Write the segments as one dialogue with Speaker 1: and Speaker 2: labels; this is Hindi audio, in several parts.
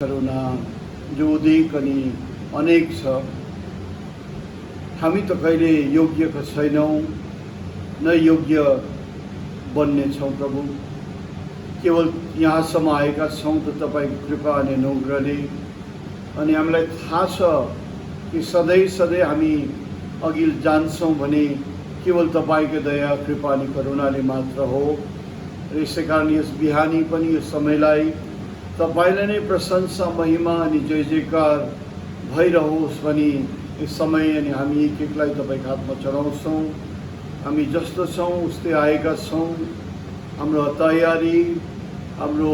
Speaker 1: करुणा जो उदिक अनि अनेक छ। हामी त कहिले योग्यका छैनौँ, न योग्य बन्ने छौँ प्रभु। केवल यहाँसम्म आएका छौँ त तपाईँको कृपा अनि अनुग्रहले। अनि हामीलाई थाहा छ कि सधैँ सधैँ हामी अघि जान्छौँ भने केवल तपाईँको दया कृपा अनि करुणाले मात्र हो। र यसै कारण यस बिहानी पनि यो समयलाई तपाईलाई नै प्रशंसा महिमा अनि जय जयकार भइरहोस् भनी यस समय अनि हामी एक एकलाई तपाईँको हातमा चढाउँछौँ। हामी जस्तो छौँ उस्तै आएका छौँ। हाम्रो तयारी, हाम्रो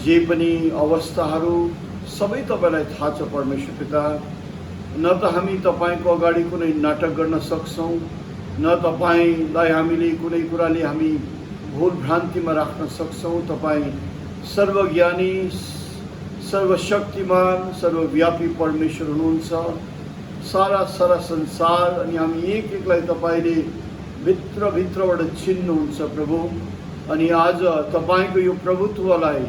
Speaker 1: जे पनि अवस्थाहरू सबै तपाईँलाई थाहा छ परमेश्वर पिता। न त हामी तपाईँको अगाडि कुनै नाटक गर्न सक्छौँ, न तपाईँलाई हामीले कुनै कुराले हामी भुल भ्रान्तिमा राख्न सक्छौँ। तपाईँ सर्वज्ञानी, सर्वशक्तिमान, सर्वव्यापी परमेश्वर हुनुहुन्छ। सारा संसार अनि हामी एक एकलाई तपाईँले भित्रबाट चिन्नुहुन्छ प्रभु। अनि आज तपाईँको यो प्रभुत्वलाई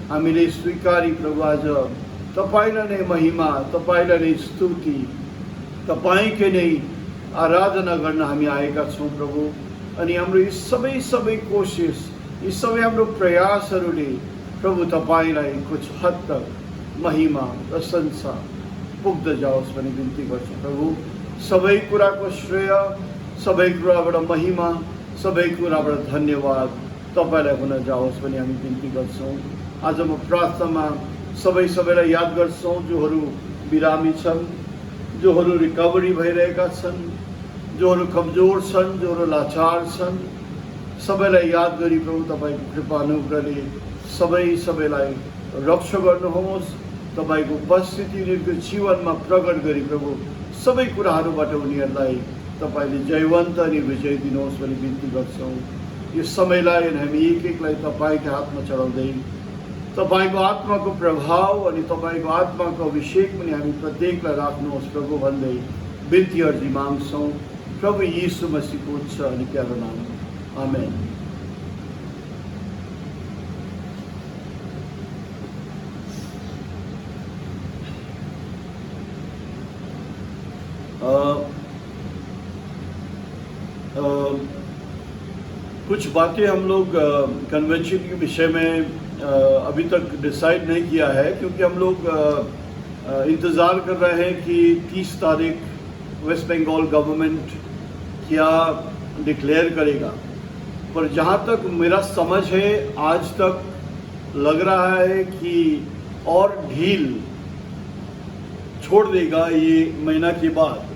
Speaker 1: हामीले स्वीकारी प्रभु। आज तपाईँलाई नै महिमा, तपाईँलाई नै स्तुति, तपाईँकै नै आराधना गर्न हामी आएका छौँ प्रभु। अनि हाम्रो यी सबै कोसिस, यी सबै हाम्रो प्रयासहरूले प्रभु तपाईँलाई कुछ हद तक महिमा प्रशंसा पुग्द जाओस् भन्ने बिन्ती गर्छु प्रभु। सबै कुराको श्रेय, सबै कुराबाट महिमा, सबै कुराबाट धन्यवाद तपाईँलाई हुन जाओस् भन्ने हामी बिन्ती गर्छौँ। आज म प्रार्थनामा सबैलाई याद गर्छौँ जोहरू बिरामी छन्, जोहरू रिकभरी भइरहेका छन्, जोहरू कमजोर छन्, जोहरू लाचार छन्। सबैलाई याद गरी प्रभु तपाईँको कृपा अनुग्रहले सबैलाई रक्षा गर्नुहोस्। तपाईँको उपस्थिति उनीहरूको जीवनमा प्रकट गरी प्रभु सबै कुराहरूबाट उनीहरूलाई तपाईँले जयवन्त अनि विजय दिनुहोस् भन्ने बिन्ती गर्छौँ। यो समयलाई हामी एक एकलाई तपाईँको हातमा चढाउँदै तपाईँको आत्माको प्रभाव अनि तपाईँको आत्माको अभिषेक पनि हामी प्रत्येकलाई राख्नुहोस् प्रभु भन्दै बिन्ती अर्जी माग्छौँ प्रभु यीशु मसीहको उच्च अनि प्यारो नाम, आमेन। कुछ बातें हम लोग कन्वेंशन के विषय में अभी तक डिसाइड नहीं किया है, क्योंकि हम लोग इंतज़ार कर रहे हैं कि 30 तारीख वेस्ट बंगाल गवर्नमेंट क्या डिक्लेयर करेगा। पर जहाँ तक मेरा समझ है आज तक लग रहा है कि और ढील छोड़ देगा ये महीना के बाद,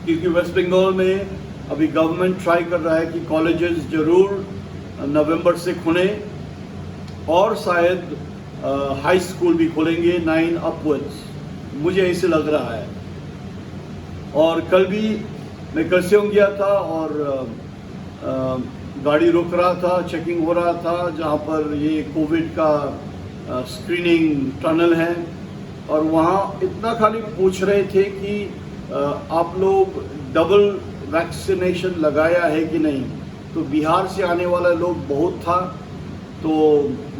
Speaker 1: क्योंकि वेस्ट बंगाल में अभी गवर्नमेंट ट्राई कर रहा है कि कॉलेजेस जरूर नवंबर से खुले और शायद हाई स्कूल भी खोलेंगे 9 अपवर्ड्स, मुझे ऐसे लग रहा है। और कल भी मैं करसेओंग गया था और गाड़ी रोक रहा था, चेकिंग हो रहा था जहाँ पर ये कोविड का स्क्रीनिंग टनल है। और वहाँ इतना खाली पूछ रहे थे कि आप लोग डबल वैक्सीनेशन लगाया है कि नहीं। तो बिहार से आने वाला लोग बहुत था, तो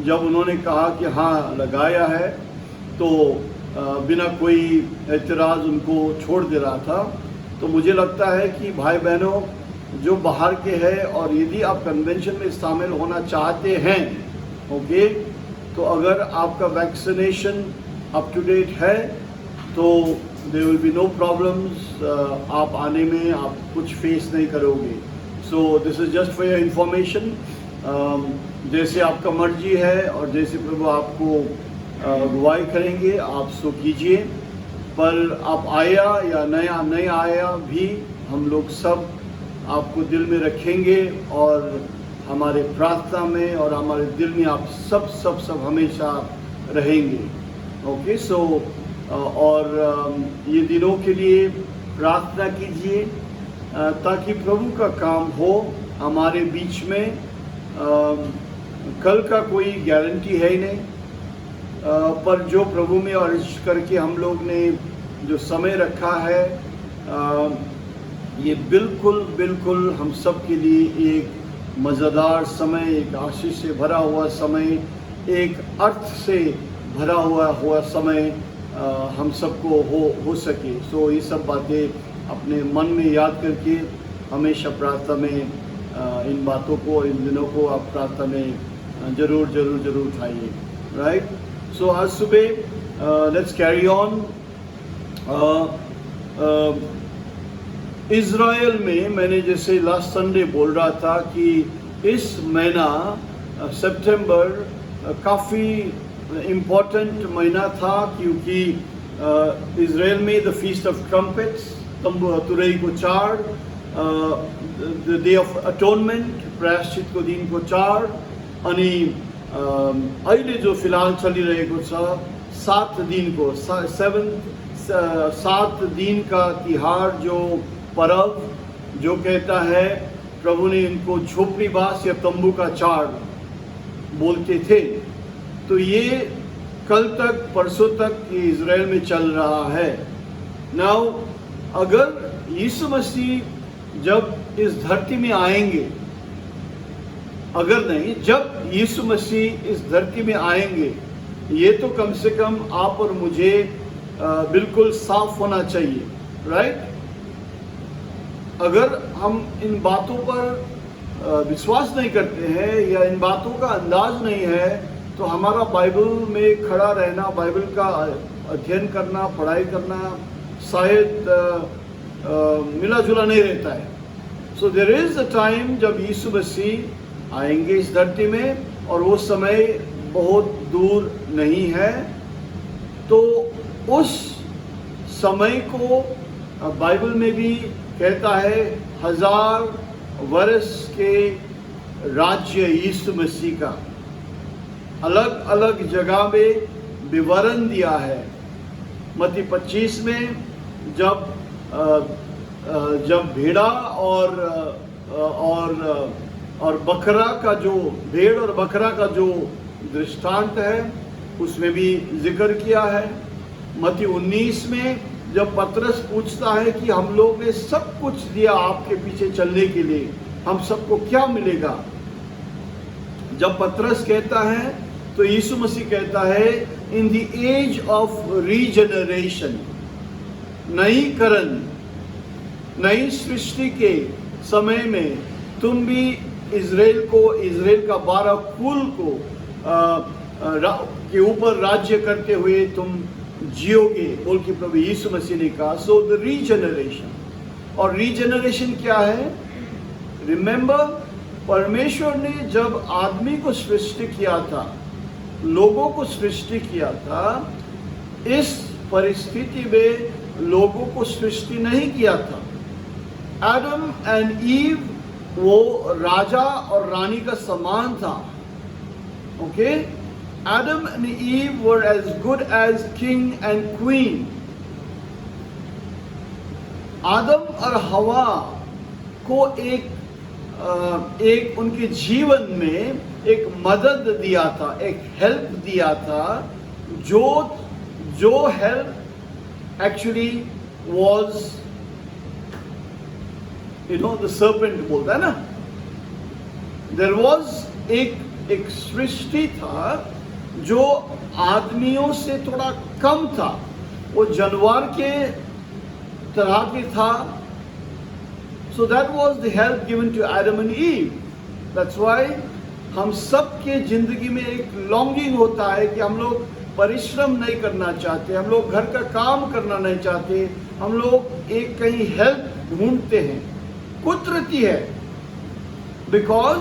Speaker 1: जब उन्होंने कहा कि हाँ लगाया है तो बिना कोई एतराज़ उनको छोड़ दे रहा था। तो मुझे लगता है कि भाई बहनों जो बाहर के हैं और यदि आप कन्वेंशन में शामिल होना चाहते हैं, ओके, तो अगर आपका वैक्सीनेशन अप टू डेट है तो there will be no problems. आप आने में आप कुछ फेस नहीं करोगे। So this is just for your information. जैसे आपका मर्जी है और जैसे प्रभु आपको अगुवाई करेंगे आप सो कीजिए। पर आप आया या नहीं आया भी हम लोग सब आपको दिल में रखेंगे और हमारे प्रार्थना में और हमारे दिल में आप सब हमेशा रहेंगे। ओके, सो और ये दिनों के लिए प्रार्थना कीजिए ताकि प्रभु का काम हो हमारे बीच में। कल का कोई गारंटी है ही नहीं, पर जो प्रभु में अर्ज करके हम लोग ने जो समय रखा है ये बिल्कुल हम सब के लिए एक मज़ेदार समय, एक आशीष से भरा हुआ समय, एक अर्थ से भरा हुआ समय हम सबको हो सके। सो ये सब बातें अपने मन में याद करके हमेशा प्रार्थना में इन बातों को, इन दिनों को आप प्रार्थना में जरूर उठाइए। राइट, सो आज सुबह लेट्स कैरी ऑन। इज़राइल में मैंने जैसे लास्ट संडे बोल रहा था कि इस महीना सितंबर काफ़ी इम्पोर्टेंट महीना था, क्योंकि इज़राइल में द फीस्ट ऑफ ट्रम्पेट्स, तुरई को चार, द डे ऑफ अटोनमेंट, प्रायश्चितको दिनको चार, अनि अहिले जो फिलहाल चलिरहेको छ 7 दिनको 7 दिन का तिहार, जो पर्व जो कहता है प्रभु ने इनको झोपड़ीवास या तंबू का चार बोलते थे। तो ये कल तक, परसों तक ये इज़राइल में चल रहा है। नाउ अगर यीशु मसीह जब इस धरती में आएंगे, अगर नहीं, जब यीशु मसीह इस धरती में आएंगे, ये तो कम से कम आप और मुझे बिल्कुल साफ होना चाहिए। राइट, अगर हम इन बातों पर विश्वास नहीं करते हैं या इन बातों का अंदाज नहीं है, तो हमारा बाइबल में खड़ा रहना, बाइबल का अध्ययन करना, पढ़ाई करना शायद मिला जुला नहीं रहता है। So there is a time जब यीशु मसीह आएंगे इस धरती में, और वो समय बहुत दूर नहीं है। तो उस समय को बाइबल में भी कहता है 1000 वर्ष के राज्य यीशु मसीह का। अलग अलग जगह में विवरण दिया है। मत्ती 25 में जब भेड़ा और बकरा का जो, भेड़ और बकरा का जो दृष्टांत है, उसमें भी जिक्र किया है। मत्ती 19 में जब पतरस पूछता है कि हम लोग ने सब कुछ दिया आपके पीछे चलने के लिए, हम सबको क्या मिलेगा? जब पतरस कहता है तो यीशु मसीह कहता है, in the age of regeneration, नईकरण, नई सृष्टि के समय में तुम भी इज़राइल का 12 कुल को के ऊपर राज्य करते हुए तुम जियोगे बोल के प्रभु यीशु मसीह ने कहा। सो द रीजनरेशन, और रीजनरेशन क्या है? रिमेंबर, परमेश्वर ने जब आदमी को सृष्टि किया था, लोगों को सृष्टि किया था, इस परिस्थिति में लोगों को सृष्टि नहीं किया था। एडम एंड ईव वो राजा और रानी का समान था। Okay, Adam and Eve were as good as king and queen. आदम और हवा को एक उनके जीवन में एक मदद दिया था, एक हेल्प दिया था, जो help actually was, the serpent बोलता है ना, there was एक सृष्टि था जो आदमियों से थोड़ा कम था, वो जानवर के तरह की था। So that was the help given to Adam and Eve. That's why हम सब के जिंदगी में एक लॉन्गिंग होता है कि हम लोग परिश्रम नहीं करना चाहते, हम लोग घर का काम करना नहीं चाहते, हम लोग एक कहीं हेल्प ढूंढते हैं। कुदरती है, बिकॉज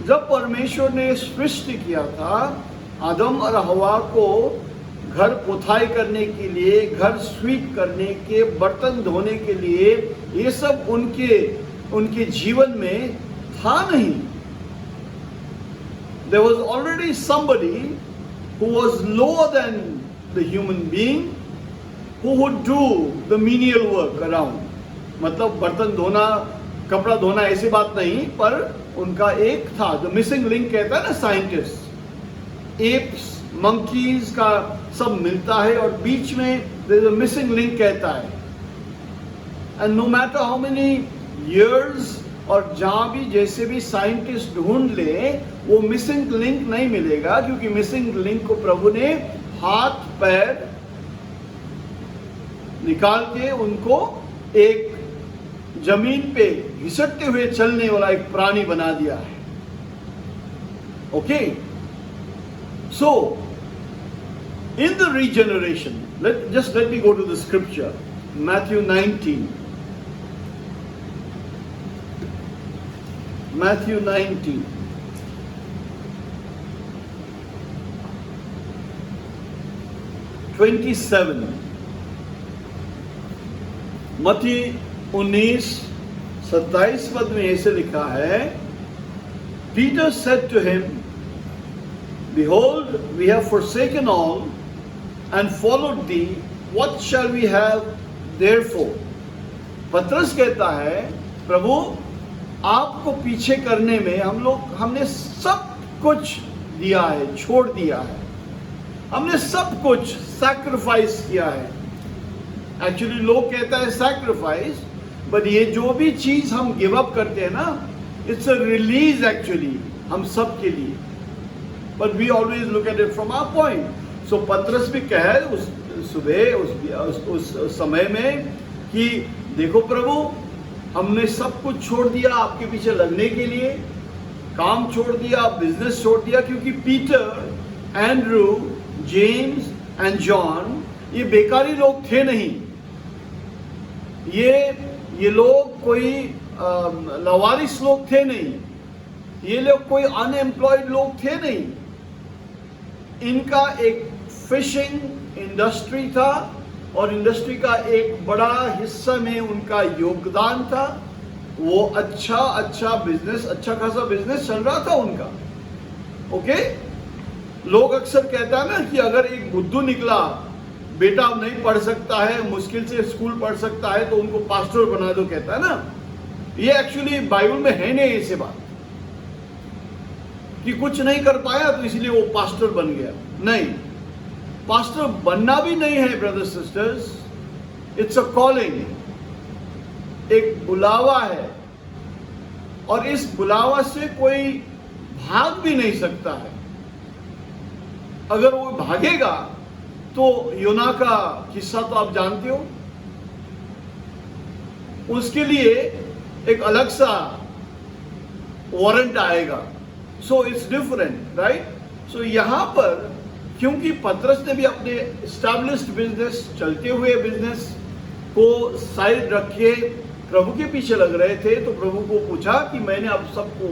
Speaker 1: जब परमेश्वर ने सृष्टि किया था, आदम और हवा को घर पुथाई करने के लिए, घर स्वीप करने के, बर्तन धोने के लिए, ये सब उनके जीवन में था नहीं। There was already somebody who was lower than the human being who would do the menial work around. मतलब बर्तन धोना, कपड़ा धोना ऐसी बात नहीं, पर उनका एक था, जो मिसिंग लिंक कहता है ना साइंटिस्ट, एप्स, मंकीज का सब मिलता है और बीच में there is a missing link कहता है। And no matter how many years, और जहां भी जैसे भी साइंटिस्ट ढूंढ ले, वो मिसिंग लिंक नहीं मिलेगा, क्योंकि मिसिंग लिंक को प्रभु ने हाथ पैर निकाल के उनको एक जमीन पे घिसटते हुए चलने वाला एक प्राणी बना दिया है. Okay, so in the regeneration, let me go to the scripture, Matthew 19. Matthew 19. मत्ती 19:27 पद में ऐसे लिखा है, Peter said to him, Behold, we have forsaken all and followed thee. What shall we have therefore? पतरस कहता है, प्रभु आपको पीछे करने में हमने सब कुछ दिया है, छोड़ दिया है, हमने सब कुछ सैक्रिफाइस किया है. एक्चुअली लोग कहता है सैक्रिफाइस, बट ये जो भी चीज हम गिव अप करते हैं ना, इट्स अ रिलीज एक्चुअली हम सब के लिए. But we always look at it from our point. So Patras भी कहे उस सुबह उस समय में कि देखो प्रभु, हमने सब कुछ छोड़ दिया आपके पीछे लगने के लिए, काम छोड़ दिया, बिजनेस छोड़ दिया, क्योंकि Peter, Andrew, James and John ये बेकारी लोग थे नहीं. ये लोग कोई लवारिस लोग थे नहीं, ये लोग कोई अनएम्प्लॉयड लोग थे नहीं. इनका एक फिशिंग इंडस्ट्री था और इंडस्ट्री का एक बड़ा हिस्सा में उनका योगदान था. वो अच्छा बिजनेस, अच्छा खासा बिजनेस चल रहा था उनका. ओके, लोग अक्सर कहता है ना कि अगर एक बुद्धू निकला, बेटा नहीं पढ़ सकता है, मुश्किल से स्कूल पढ़ सकता है, तो उनको पास्टर बना दो, कहता है ना. ये एक्चुअली बाइबल में है नहीं ऐसे बात कि कुछ नहीं कर पाया तो इसलिए वो पास्टर बन गया. नहीं, पास्टर बनना भी नहीं है brothers sisters. It's a calling, एक बुलावा है, और इस बुलावा से कोई भाग भी नहीं सकता है. अगर वो भागेगा तो योना का किस्सा तो आप जानते हो, उसके लिए एक अलग सा वारंट आएगा. So it's different, right. So यहां पर क्योंकि पतरस ने भी अपने एस्टैब्लिश्ड बिजनेस, चलते हुए बिजनेस को साइड रख के प्रभु के पीछे लग रहे थे, तो प्रभु को पूछा कि मैंने आप सबको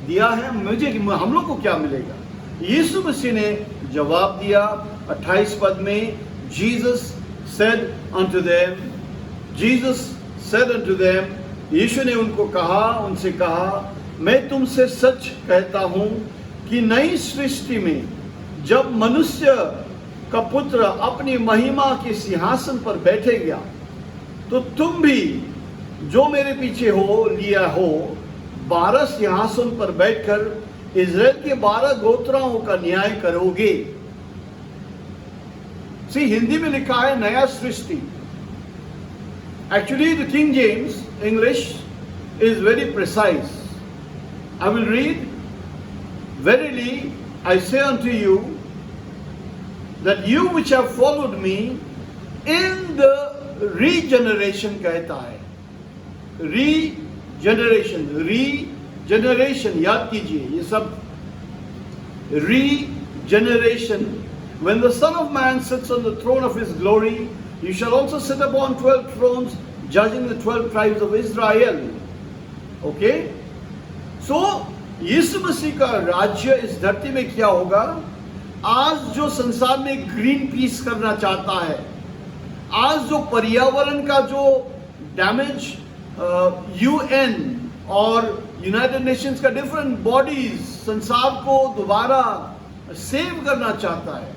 Speaker 1: दिया है, हम लोग को क्या मिलेगा. यीशु मसीह ने जवाब दिया 28 पद में, Jesus said unto them, यीशु ने उनसे कहा, मैं तुमसे सच कहता हूं कि नई सृष्टि में जब मनुष्य का पुत्र अपनी महिमा के सिंहासन पर बैठेगा, तो तुम भी जो मेरे पीछे लिया हो 12 सिंहासन पर बैठकर इजराइल के 12 गोत्राओं का न्याय करोगे. हिंदी में लिखा है नया सृष्टि. Actually the King James English is very precise. I will read, Verily I say unto you, that you which have followed me in the regeneration, कहता है, regeneration, याद कीजिए ये सब, regeneration. When the Son of Man sits on the throne of his glory, you shall also sit upon 12 thrones, judging the 12 tribes of Israel. Okay? सो यीशु मसीह का राज्य इस धरती में क्या होगा? आज जो संसार में ग्रीन पीस करना चाहता है, आज जो पर्यावरण का जो डैमेज यूएन और यूनाइटेड नेशंस का डिफरेंट बॉडीज संसार को दोबारा सेव करना चाहता है.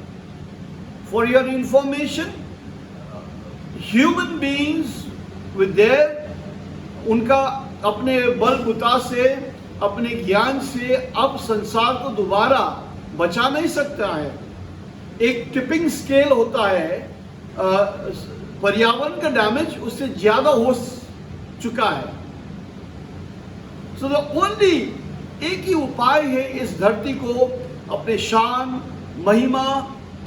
Speaker 1: For your information, human beings with their उनका अपने बलबूता से, अपने ज्ञान से अब संसार को दोबारा बचा नहीं सकता है. एक टिपिंग स्केल होता है, पर्यावरण का डैमेज उससे ज्यादा हो चुका है. सो द ओनली एक ही उपाय है इस धरती को अपने शान, महिमा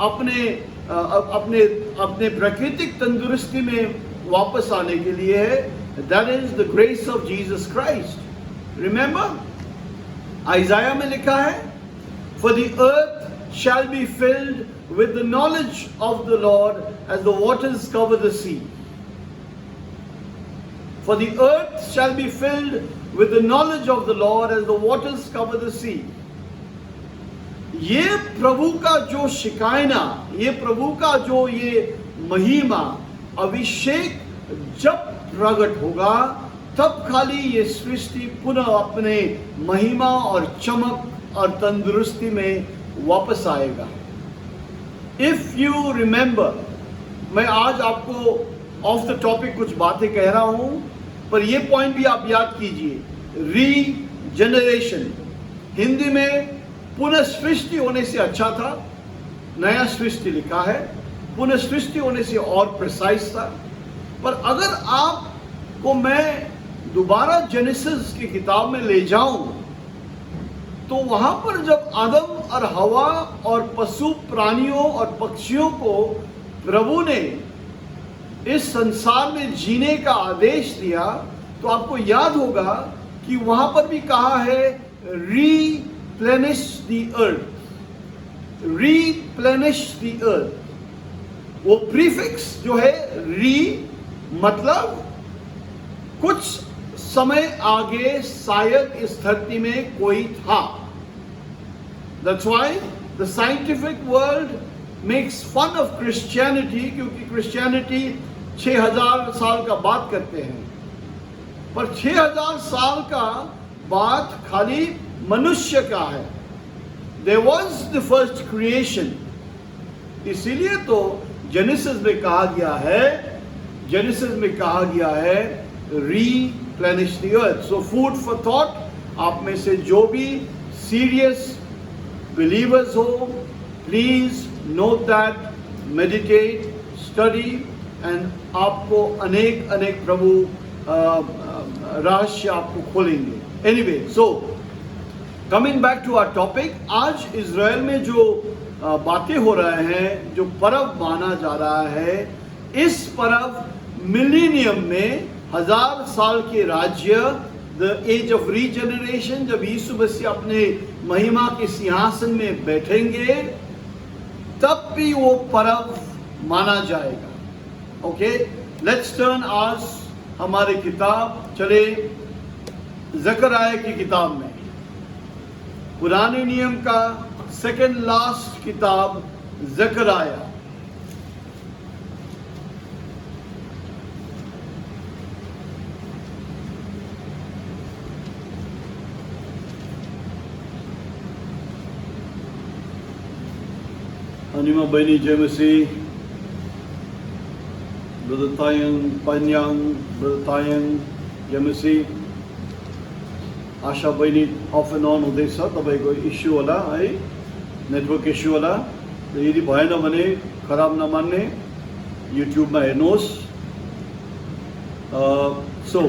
Speaker 1: अपने अपने अपने प्राकृतिक तंदुरुस्ती में वापस आने के लिए है. That is the grace of Jesus Christ. Remember, आइजाया में लिखा है, for the earth shall be filled with the knowledge of the Lord as the waters cover the sea. For the earth shall be filled with the knowledge of the Lord as the waters cover the sea. ये प्रभु का जो शिकायना, ये प्रभु का जो ये महिमा, अभिषेक जब प्रकट होगा तब खाली ये सृष्टि पुनः अपने महिमा और चमक और तंदुरुस्ती में वापस आएगा. इफ यू रिमेंबर, मैं आज आपको ऑफ द टॉपिक कुछ बातें कह रहा हूं, पर यह पॉइंट भी आप याद कीजिए. रीजनरेशन, हिंदी में पुनः सृष्टि होने से अच्छा था, नया सृष्टि लिखा है, पुनः सृष्टि होने से और प्रिसाइज था. पर अगर आपको मैं दोबारा जेनेसिस की किताब में ले जाऊं, तो वहां पर जब आदम और हवा और पशु प्राणियों और पक्षियों को प्रभु ने इस संसार में जीने का आदेश दिया, तो आपको याद होगा कि वहां पर भी कहा है रीप्लेनिश द अर्थ. रीप्लेनिश द अर्थ, वो प्रीफिक्स जो है री, मतलब कुछ समय आगे शायद इस धरती में कोई था. That's why the scientific world makes fun of Christianity, क्योंकि Christianity 6000 साल का बात करते हैं, पर 6000 साल का बात खाली मनुष्य का है. There was the first creation. इसीलिए तो जेनेसिस में कहा गया है, जेनेसिस में कहा गया है replenish the earth. So food for thought. आप में से जो भी serious believers हो, please note that, meditate, study, and आपको अनेक अनेक प्रभु रहस्य आपको खोलेंगे. Anyway, so coming back to our topic, आज इज़राइल में जो बातें हो रहे हैं, जो पर्व माना जा रहा है, इस पर्व मिलेनियम में 1000 साल के राज्य, द एज ऑफ रीजनरेशन, जब यीशु मसीह अपने महिमा के सिंहासन में बैठेंगे, तब भी वो पर्व माना जाएगा. ओके, लेट्स टर्न आज हमारे किताब, चले ज़करयाह की किताब में, पुराने नियम का सेकंड लास्ट किताब ज़करयाह. Anima Bani Jemasi, Brother Tayang, Panyang, Brother Tayang, Jemasi, Asha Bani off and on हुँदैछ. तपाईको इस्यु होला है, नेटवर्क इस्यु होला. यदि भएन भने खराब नमान्ने, युट्युबमा हेर्नुहोस्. So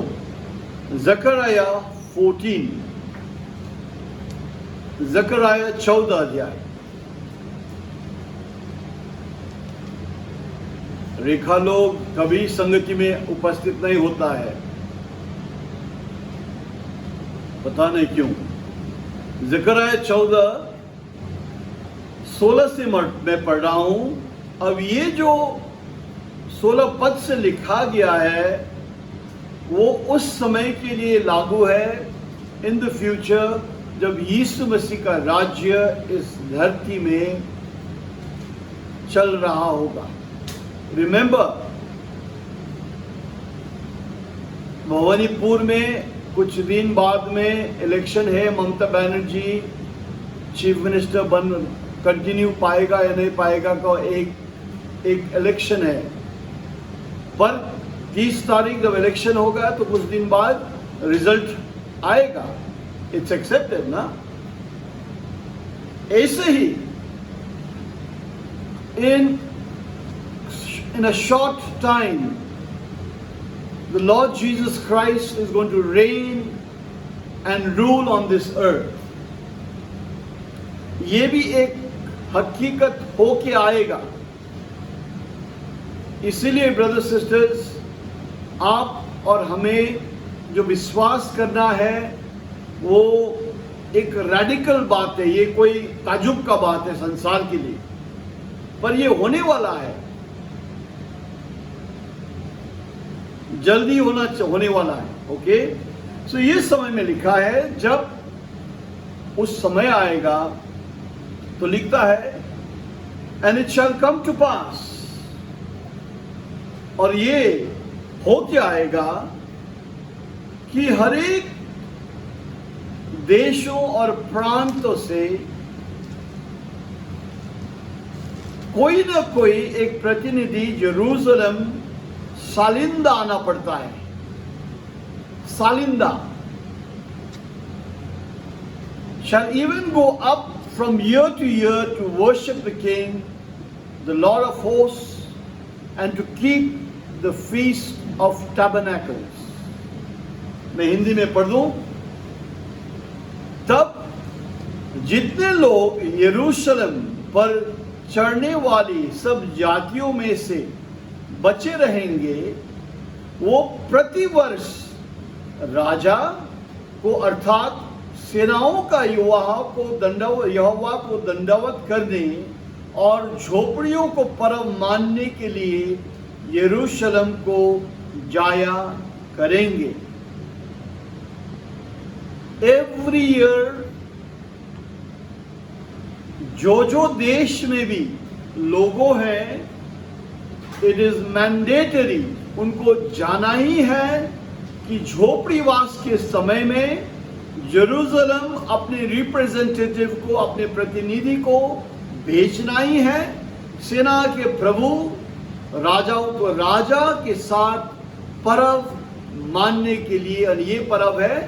Speaker 1: Zechariah 14, Zechariah 14 अध्याय. रेखा लोग कभी संगति में उपस्थित नहीं होता है, पता नहीं क्यों. ज़करयाह 14:16 से मैं पढ़ रहा हूं. अब ये जो 16 पद से लिखा गया है, वो उस समय के लिए लागू है, इन द फ्यूचर, जब यीशु मसीह का राज्य इस धरती में चल रहा होगा. रिमेंबर, भवानीपुर में कुछ दिन बाद में इलेक्शन है. Mamata Banerjee chief minister continue पाएगा या नहीं पाएगा का एक इलेक्शन है. पर 30 तारीख जब इलेक्शन होगा तो कुछ दिन बाद रिजल्ट आएगा. इट्स एक्सेप्टेड ना. ऐसे ही in a short time the Lord Jesus Christ is going to reign and rule on this earth. ये भी एक हकीकत होके आएगा। इसीलिए ब्रदर्स सिस्टर्स, आप और हमें जो विश्वास करना है वो एक रैडिकल बात है। ये कोई ताजुब का बात है संसार के लिए, पर ये होने वाला है, जल्दी होने वाला है। ओके, सो ये समय में लिखा है, जब उस समय आएगा तो लिखता है and it shall come to pass, और ये हो क्या आएगा कि हर एक देशों और प्रांतों से कोई ना कोई एक प्रतिनिधि यरूशलेम सालिंदा आना पड़ता है। सालिंदा shall even go up from year to year to worship the King, the Lord of hosts, and to keep the feast of tabernacles. मैं हिंदी में पढ़ दूं, तब जितने लोग यरूशलेम पर चढ़ने वाली सब जातियों में से बचे रहेंगे, वो प्रतिवर्ष राजा को अर्थात सेनाओं का यहोवा को दंडवत करने और झोपड़ियों को पर्व मानने के लिए यरूशलेम को जाया करेंगे। एवरी ईयर जो देश में भी लोगों हैं, इट इज मैंडेटरी, उनको जाना ही है कि झोपड़ीवास के समय में यरूशलेम अपने रिप्रेजेंटेटिव को, अपने प्रतिनिधि को भेजना ही है। सेना के प्रभु राजाओं को राजा के साथ पर्व मानने के लिए, और ये पर्व है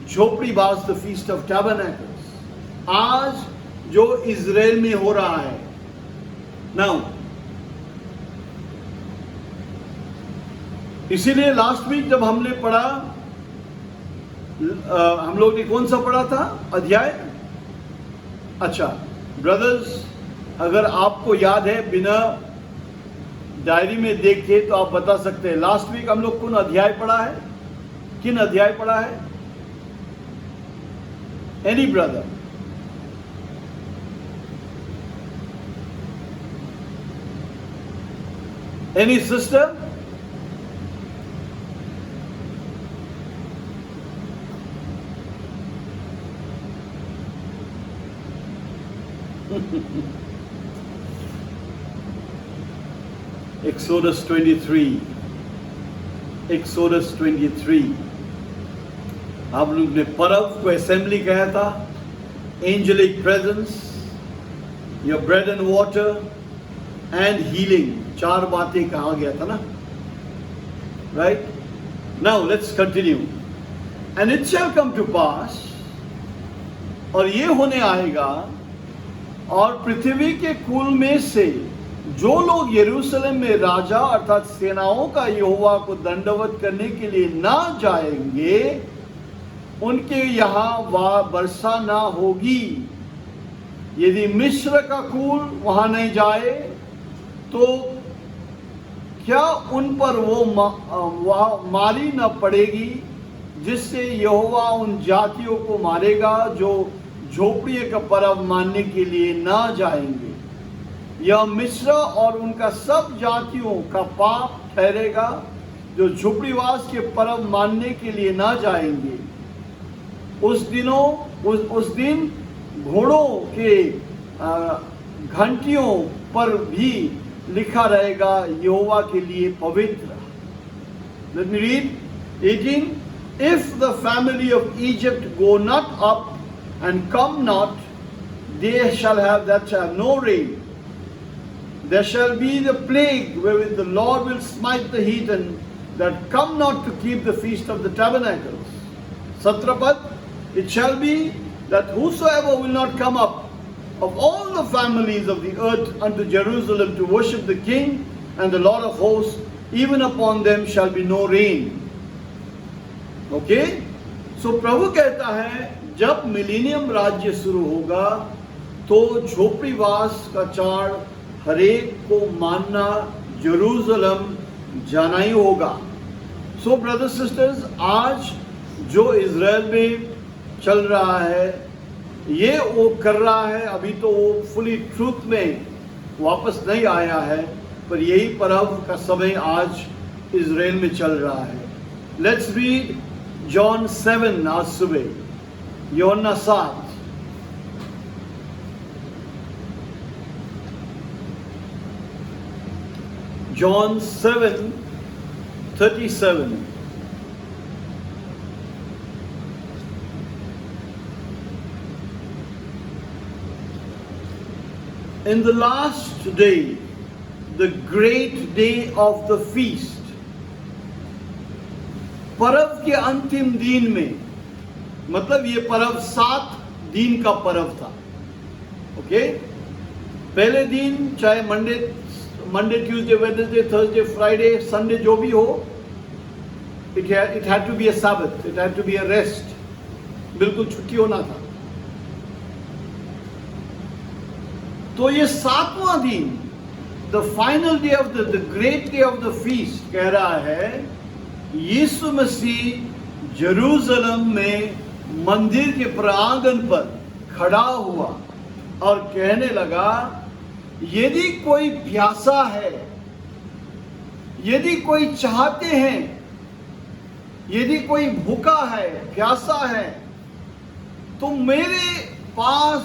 Speaker 1: झोपड़ीवास, द फीस्ट ऑफ टैबरनेकल्स, आज जो इजराइल में हो रहा है। नाउ इसीलिए लास्ट वीक जब हमने पढ़ा, हम लोग ने कौन सा पढ़ा था अध्याय? अच्छा ब्रदर्स, अगर आपको याद है बिना डायरी में देखे तो आप बता सकते हैं लास्ट वीक हम लोग कौन अध्याय पढ़ा है, किन अध्याय पढ़ा है? Any brother? Any sister? Exodus 23, Exodus 23, आप लोग ने पर्व को असेंबली कहा था, angelic presence, your bread and water and healing, चार बातें कहा गया था ना, right? Now let's continue. And it shall come to pass, और ये होने आएगा, और पृथ्वी के कुल में से जो लोग यरूशलेम में राजा अर्थात सेनाओं का यहोवा को दंडवत करने के लिए ना जाएंगे, उनके यहाँ वर्षा ना होगी। यदि मिस्र का कुल वहां नहीं जाए तो क्या उन पर वो मारी न पड़ेगी, जिससे यहोवा उन जातियों को मारेगा जो झोपड़ी का पर्व मानने के लिए ना जाएंगे। यह मिस्र और उनका सब जातियों का पाप ठहरेगा जो झोपड़ीवास के पर्व मानने के लिए ना जाएंगे। उस दिन घोड़ों के घंटियों पर भी लिखा रहेगा यहोवा के लिए पवित्र। Let me read 18. If the family of Egypt go not up and come not, they shall have no rain. There shall be the plague wherewith the Lord will smite the heathen that come not to keep the feast of the tabernacles. Satrapad, it shall be that whosoever will not come up of all the families of the earth unto Jerusalem to worship the King and the Lord of hosts, even upon them shall be no rain. Okay? So प्रभु कहता है जब मिलेनियम राज्य शुरू होगा तो झोपड़ीवास का चार्ट हरेक को मानना यरूशलेम जाना ही होगा। सो ब्रदर्स सिस्टर्स, आज जो इज़राइल में चल रहा है, ये वो कर रहा है, अभी तो वो फुली ट्रूथ में वापस नहीं आया है, पर यही पर्व का समय आज इज़राइल में चल रहा है। लेट्स रीड जॉन 7 आज सुबह, यूहन्ना 7। John 7:37. In the last day, the great day of the feast, पर्व के अंतिम दिन में, मतलब ये पर्व 7 दिन का पर्व था। ओके, पहले दिन चाहे Monday, Tuesday, Wednesday, Thursday, Friday, Sunday जो भी हो, it had to be a sabbath, it had to be a rest, बिल्कुल छुट्टी होना था। तो ये 7वां दिन, the final day of the great day of the feast, कह रहा है यीशु मसीह यरूशलेम में मंदिर के प्रांगण पर खड़ा हुआ और कहने लगा, यदि कोई प्यासा है, यदि कोई चाहते हैं, यदि कोई भूखा है, प्यासा है, तो मेरे पास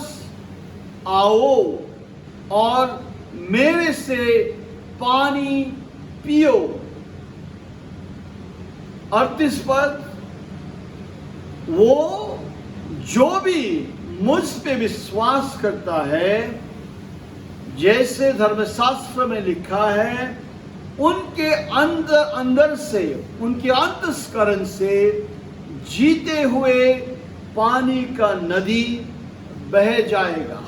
Speaker 1: आओ और मेरे से पानी पियो। 38 पद, वो जो भी मुझ पे विश्वास करता है, जैसे धर्मशास्त्र में लिखा है, उनके अंदर से, उनके अंतःकरण से जीते हुए पानी का नदी बह जाएगा।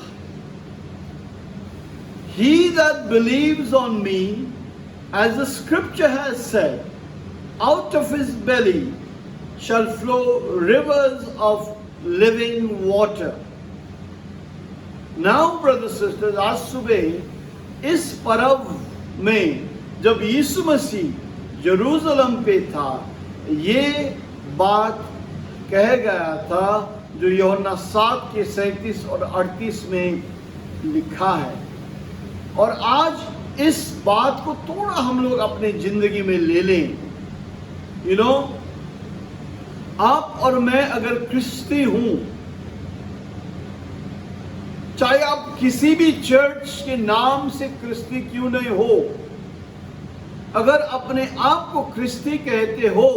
Speaker 1: He that believes on me, as the scripture has said, out of his belly shall flow rivers of living water. Now brothers sisters, आज सुबह इस पर्व में जब यीशु मसीह यरूशलेम पे था, ये बात कह गया था जो यूहन्ना 7 के 37 और 38 में लिखा है। और आज इस बात को थोड़ा हम लोग अपने जिंदगी में ले लें। यू नो, आप और मैं अगर क्रिस्ती हूं, चाहे आप किसी भी चर्च के नाम से क्रिस्ती क्यों नहीं हो, अगर अपने आप को क्रिस्ती कहते हो,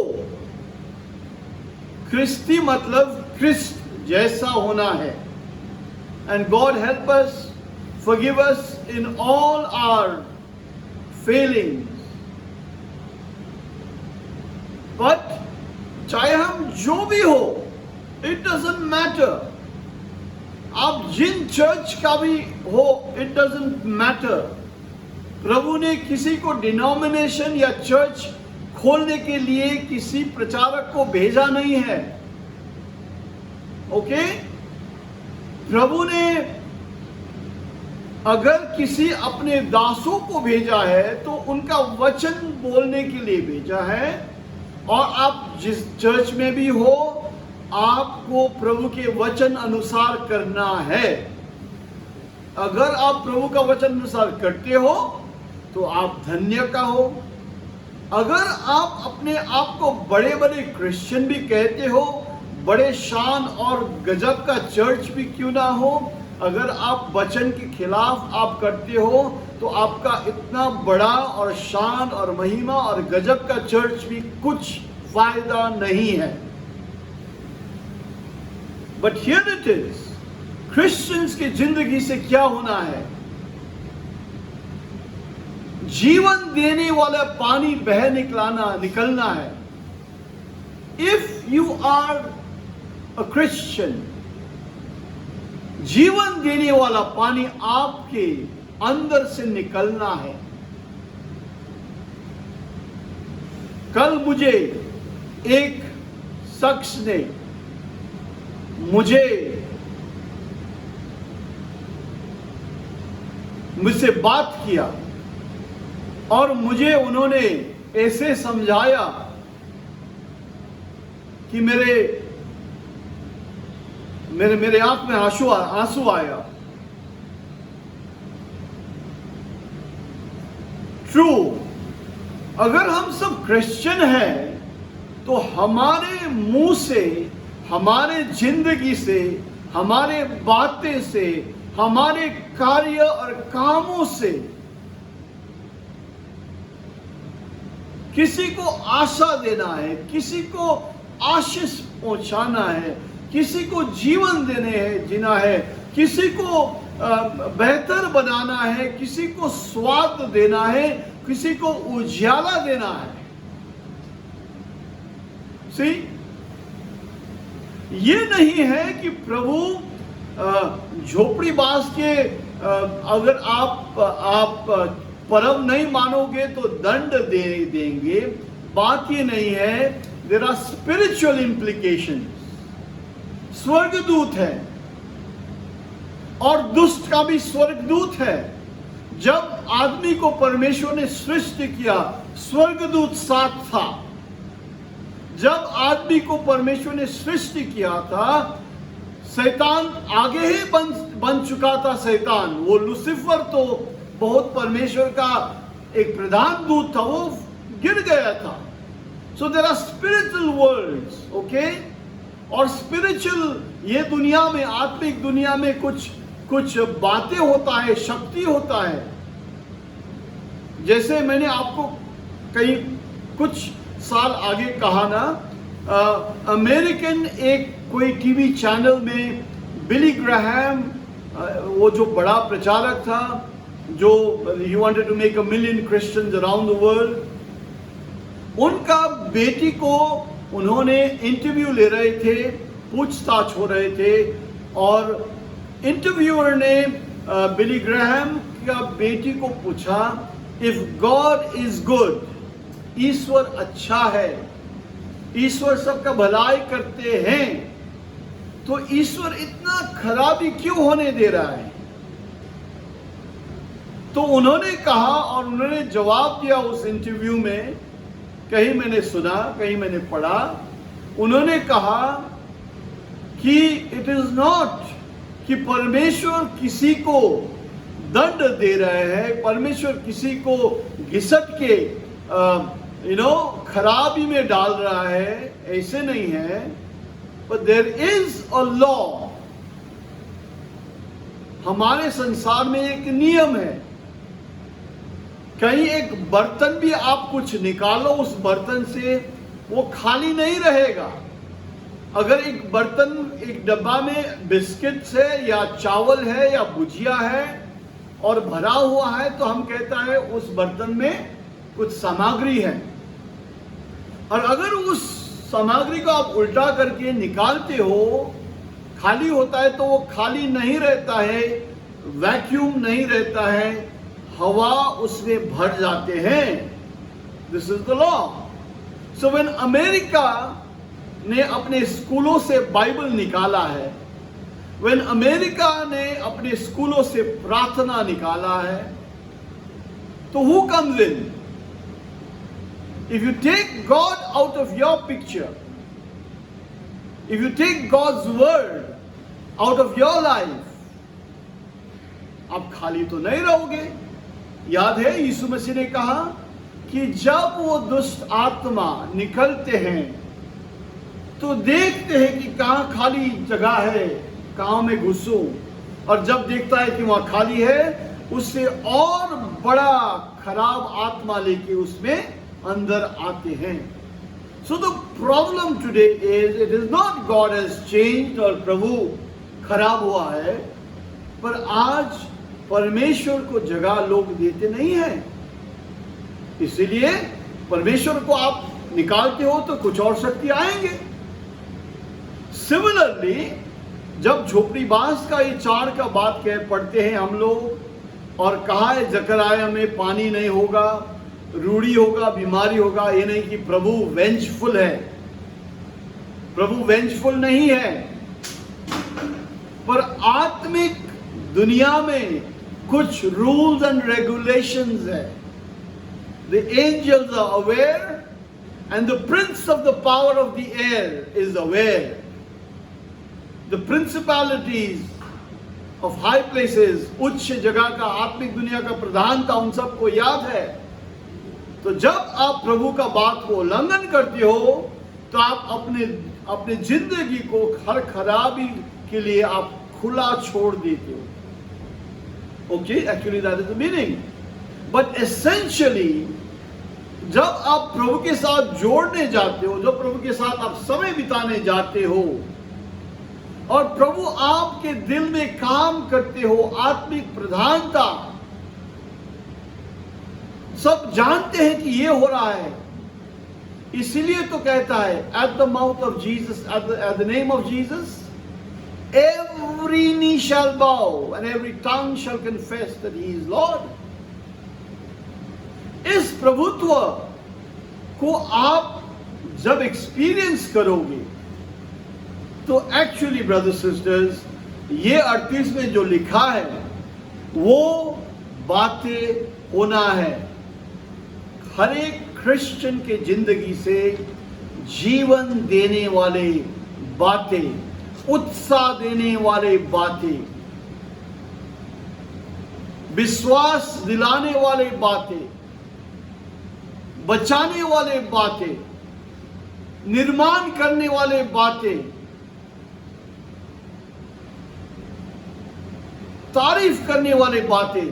Speaker 1: क्रिस्ती मतलब क्रिस्ट जैसा होना है। And God help us, forgive us in all our failings. But चाहे हम जो भी हो, it doesn't matter. आप जिन चर्च का भी हो, it doesn't matter. प्रभु ने किसी को डिनोमिनेशन या चर्च खोलने के लिए किसी प्रचारक को भेजा नहीं है। ओके? प्रभु ने अगर किसी अपने दासों को भेजा है तो उनका वचन बोलने के लिए भेजा है। और आप जिस चर्च में भी हो, आपको प्रभु के वचन अनुसार करना है। अगर आप प्रभु का वचन अनुसार करते हो तो आप धन्य का हो। अगर आप अपने आप को बड़े बड़े क्रिश्चियन भी कहते हो, बड़े शान और गजब का चर्च भी क्यों ना हो, अगर आप वचन के खिलाफ आप करते हो तो आपका इतना बड़ा और शान और महिमा और गजब का चर्च भी कुछ फायदा नहीं है। But here it is, Christians की जिंदगी से क्या होना है? जीवन देने वाला पानी बह निकलना है। If you are a Christian, जीवन देने वाला पानी आपके अंदर से निकलना है। कल मुझे एक शख्स ने मुझे मुझसे बात किया और मुझे उन्होंने ऐसे समझाया कि मेरे आंख में आंसू आया। ट्रू, अगर हम सब क्रिश्चियन हैं तो हमारे मुंह से, हमारे जिंदगी से, हमारे बातें से, हमारे कार्य और कामों से किसी को आशा देना है, किसी को आशीष पहुंचाना है, किसी को जीवन जीना है, किसी को बेहतर बनाना है, किसी को स्वाद देना है, किसी को उजाला देना है। सी, ये नहीं है कि प्रभु झोपड़ीबाज के अगर आप पर्व नहीं मानोगे तो दंड देंगे। बात ये नहीं है। There are spiritual implication. स्वर्गदूत है और दुष्ट का भी स्वर्गदूत है। जब आदमी को परमेश्वर ने सृष्टि किया, स्वर्गदूत साथ था। जब आदमी को परमेश्वर ने सृष्टि किया था, शैतान आगे ही बन चुका था। शैतान, वो लूसीफर तो बहुत परमेश्वर का एक प्रधान दूत था, वो गिर गया था। So there are spiritual worlds, okay. और स्पिरिचुअल ये दुनिया में, आत्मिक दुनिया में कुछ बातें होता है, शक्ति होता है। जैसे मैंने आपको कुछ साल आगे कहा ना, अमेरिकन एक कोई टीवी चैनल में बिली ग्राहम, वो जो बड़ा प्रचारक था, जो he wanted to make 1 million Christians around the world, उनका बेटी को उन्होंने इंटरव्यू ले रहे थे, पूछताछ हो रहे थे, और इंटरव्यूअर ने बिली ग्राहम का बेटी को पूछा, इफ गॉड इज गुड, ईश्वर अच्छा है, ईश्वर सबका भलाई करते हैं, तो ईश्वर इतना खराबी क्यों होने दे रहा है? तो उन्होंने कहा, और उन्होंने जवाब दिया उस इंटरव्यू में, कहीं मैंने सुना, कहीं मैंने पढ़ा, उन्होंने कहा कि इट इज नॉट कि परमेश्वर किसी को दंड दे रहे हैं, परमेश्वर किसी को घिसट के खराबी में डाल रहा है, ऐसे नहीं है। But there is a law. हमारे संसार में एक नियम है। कहीं एक बर्तन भी आप कुछ निकालो, उस बर्तन से वो खाली नहीं रहेगा। अगर एक बर्तन, एक डब्बा में बिस्किट्स है या चावल है या भुजिया है और भरा हुआ है, तो हम कहता है उस बर्तन में कुछ सामग्री है। और अगर उस सामग्री को आप उल्टा करके निकालते हो, खाली होता है, तो वो खाली नहीं रहता है, वैक्यूम नहीं रहता है, हवा उसमें भर जाते हैं। This is the law. So when America ने अपने स्कूलों से बाइबल निकाला है, व्हेन अमेरिका ने अपने स्कूलों से प्रार्थना निकाला है, तो who comes in? If you take God out of your picture, if you take God's word out of your life, आप खाली तो नहीं रहोगे। याद है यीशु मसीह ने कहा कि जब वो दुष्ट आत्मा निकलते हैं तो देखते हैं कि कहाँ खाली जगह है, कहाँ में घुसूं, और जब देखता है कि वहाँ खाली है, उससे और बड़ा खराब आत्मा लेके उसमें अंदर आते हैं। So the problem today is, it is not God has changed और प्रभु खराब हुआ है, पर आज परमेश्वर को जगह लोग देते नहीं है। इसीलिए परमेश्वर को आप निकालते हो तो कुछ और शक्ति आएंगे। सिमिलरली, जब झोपड़ीबाज का ये 4 का बात पढ़ते हैं हम लोग, और कहा है जकरयाह में पानी नहीं होगा, रूढ़ी होगा, बीमारी होगा, ये नहीं कि प्रभु वेंजफुल है। प्रभु वेंजफुल नहीं है, पर आत्मिक दुनिया में कुछ रूल्स एंड रेगुलेशंस है. The angels are aware and the prince of the power of the air is aware. The principalities of high places, उच्च जगह का, आत्मिक दुनिया का प्रधान था, उन सबको याद है. तो जब आप प्रभु का बात को उल्लंघन करते हो तो आप अपने जिंदगी को हर खराबी के लिए आप खुला छोड़ देते हो. Okay, actually that is the meaning. But essentially, जब आप प्रभु के साथ जोड़ने जाते हो, जब प्रभु के साथ आप समय बिताने जाते हो और प्रभु आपके दिल में काम करते हो, आत्मिक प्रधानता, सब जानते हैं कि ये हो रहा है. इसीलिए तो कहता है, at the mouth of Jesus, at the name of Jesus, every knee shall bow and every tongue shall confess that he is Lord. इस प्रभुत्व को आप जब एक्सपीरियंस करोगे तो एक्चुअली ब्रदर्स सिस्टर्स, ये 38 में जो लिखा है वो बातें होना है. हर एक क्रिश्चियन के जिंदगी से जीवन देने वाले बातें, उत्साह देने वाले बातें, विश्वास दिलाने वाले बातें, बचाने वाले बातें, निर्माण करने वाले बातें, तारीफ करने वाले बातें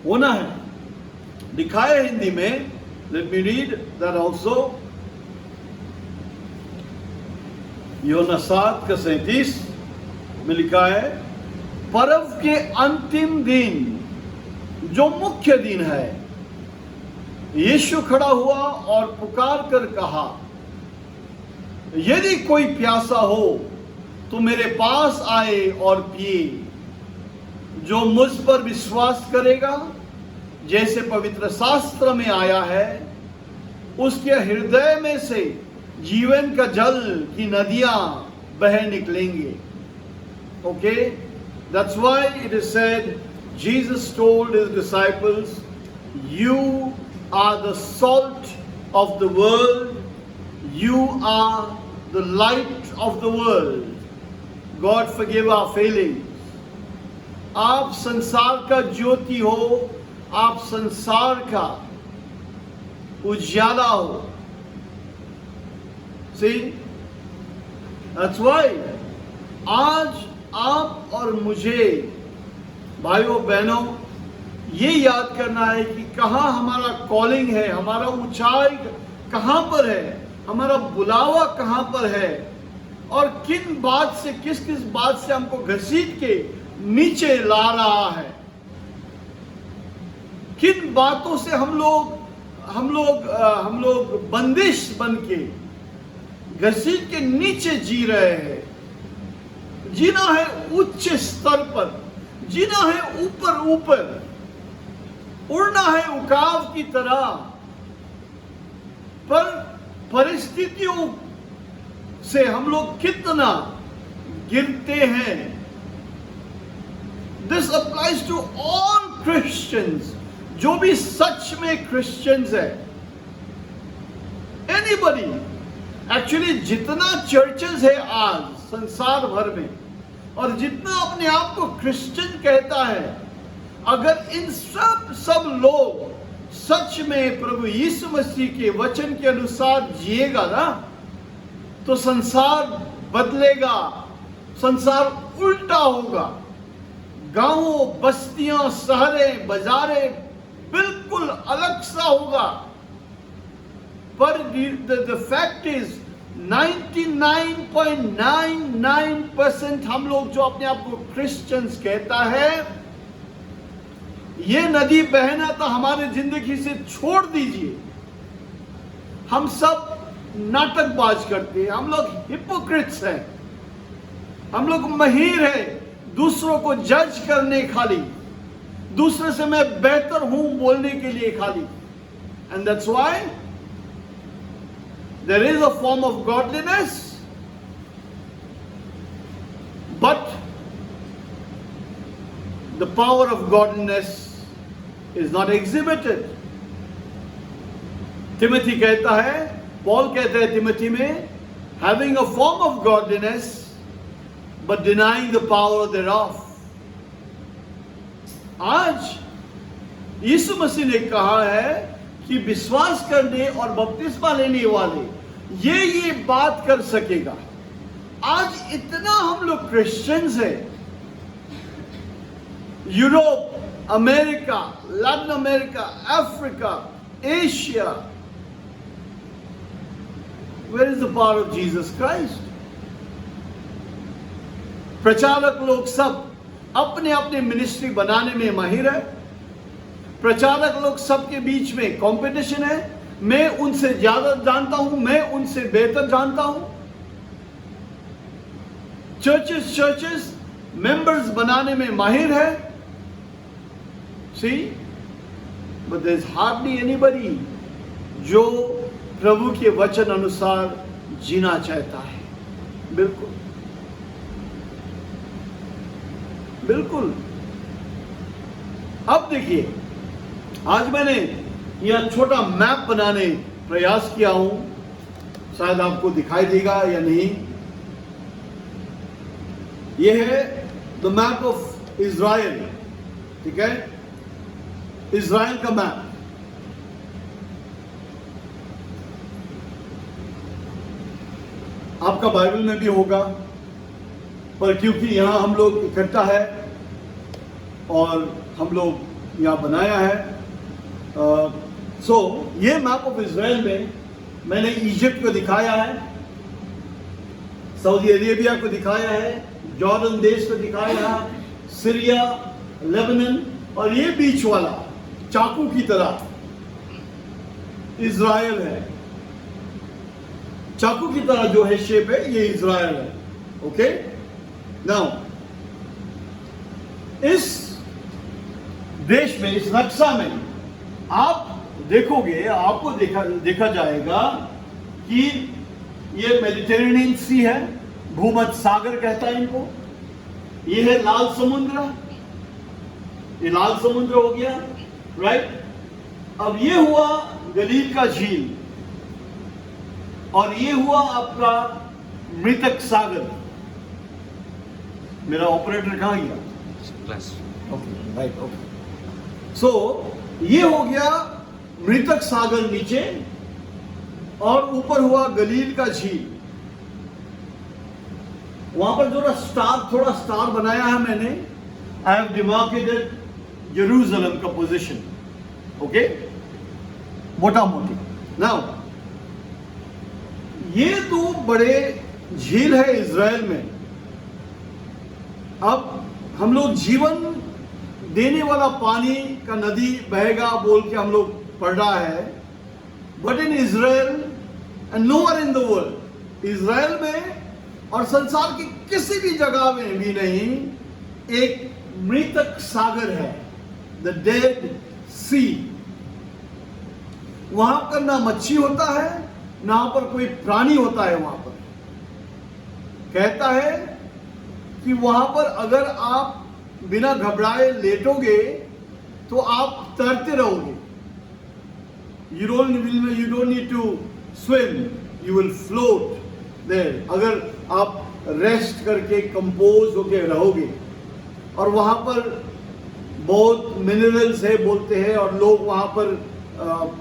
Speaker 1: होना है. लिखा है हिंदी में, let me read that also. योना 7:37 में लिखा है, पर्व के अंतिम दिन, जो मुख्य दिन है, यीशु खड़ा हुआ और पुकार कर कहा, यदि कोई प्यासा हो तो मेरे पास आए और पिए. जो मुझ पर विश्वास करेगा, जैसे पवित्र शास्त्र में आया है, उसके हृदय में से जीवन का जल की नदियां बह निकलेंगे. Okay, that's why it is said, Jesus told his disciples, you are the salt of the world, you are the light of the world. God forgive our failings. आप संसार का ज्योति हो, आप संसार का उजाला हो. See, that's why आज आप और मुझे, भाइयों बहनों, ये याद करना है कि कहाँ हमारा कॉलिंग है, हमारा ऊंचाई कहाँ पर है, हमारा बुलावा कहाँ पर है, और किन बात से, किस किस बात से हमको घसीट के नीचे ला रहा है, किन बातों से हम लोग बंदिश बन के घसीट के नीचे जी रहे हैं. जीना है उच्च स्तर पर, जीना है ऊपर ऊपर, उड़ना है उकाव की तरह, पर परिस्थितियों से हम लोग कितना गिरते हैं. This applies to all Christians, जो भी सच में क्रिश्चियंस है. एनीबडी, एक्चुअली जितना चर्चेस है आज संसार भर में, और जितना अपने आप को क्रिश्चियन कहता है, अगर इन सब लोग सच में प्रभु यीशु मसीह के वचन के अनुसार जिएगा ना, तो संसार बदलेगा, संसार उल्टा होगा. गांवों, बस्तियां, शहरें, बाजारें बिल्कुल अलग सा होगा. पर द फैक्ट इज 99.99% हम लोग जो अपने आप को क्रिश्चियंस कहता है, ये नदी बहना तो हमारे जिंदगी से छोड़ दीजिए. हम सब नाटकबाज करते हैं, हम लोग हिपोक्रिट्स हैं, हम लोग महिर हैं दूसरों को जज करने, खाली दूसरे से मैं बेहतर हूं बोलने के लिए खाली. And that's why there is a form of godliness, but the power of godliness is not exhibited. Timothy कहता है, पॉल कहता है तिमोथी में, having a form of godliness but denying the power thereof. आज यीशु मसीह ने कहा है कि विश्वास करने और बपतिस्मा लेने वाले ये बात कर सकेगा। आज इतना हम लोग क्रिश्चियंस हैं, Europe, America, Latin America, Africa, Asia, where is the power of Jesus Christ? प्रचारक लोग सब अपने अपने मिनिस्ट्री बनाने में माहिर है। प्रचारक लोग सबके बीच में कंपटीशन है, मैं उनसे ज्यादा जानता हूं, मैं उनसे बेहतर जानता हूं। चर्चेस मेंबर्स बनाने में माहिर है। See, but there is hardly anybody जो प्रभु के वचन अनुसार जीना चाहता है। बिल्कुल बिल्कुल। अब देखिए, आज मैंने यह छोटा मैप बनाने प्रयास किया हूं, शायद आपको दिखाई देगा या नहीं। यह है द मैप ऑफ इज़राइल, ठीक है, इज़राइल का मैप। आपका बाइबल में भी होगा, पर क्योंकि यहां हम लोग इकट्ठा है और हम लोग यहां बनाया है, ये मैप ऑफ इज़राइल में मैंने इजिप्ट को दिखाया है, सऊदी अरेबिया को दिखाया है, जॉर्डन देश को दिखाया है, सीरिया, लेबनान, और ये बीच वाला चाकू की तरह इज़राइल है। चाकू की तरह जो है शेप है, ये इज़राइल है। ओके, नाउ इस देश में, इस नक्शा में आप देखोगे, आपको देखा जाएगा कि ये मेडिटेरेनियन सी है, भूमध्य सागर कहता है इनको। ये है लाल समुद्र, ये लाल समुद्र हो गया, राइट। अब ये हुआ गलील का झील, और ये हुआ आपका मृतक सागर। मेरा ऑपरेटर कहां गया? Okay, right, okay. सो ये हो गया मृतक सागर नीचे, और ऊपर हुआ गलील का झील। वहां पर थोड़ा स्टार बनाया है मैंने। आई हैव डिमार्केटेड यरूशलेम का पोजीशन, ओके, मोटा मोटी। नाउ ये दो बड़े झील है इज़राइल में। अब हम लोग जीवन देने वाला पानी का नदी बहेगा बोल के हम लोग पढ़ रहा है, but in Israel and nowhere in the world, Israel में और संसार की किसी भी जगह में भी नहीं, एक मृतक सागर है, द डेड सी। वहां पर ना मच्छी होता है, ना पर कोई प्राणी होता है। वहां पर कहता है कि वहां पर अगर आप बिना घबराए लेटोगे तो आप तैरते रहोगे। You don't need to swim, you will float there, अगर आप रेस्ट करके कंपोज होके रहोगे। और वहां पर बहुत मिनरल्स है बोलते हैं, और लोग वहां पर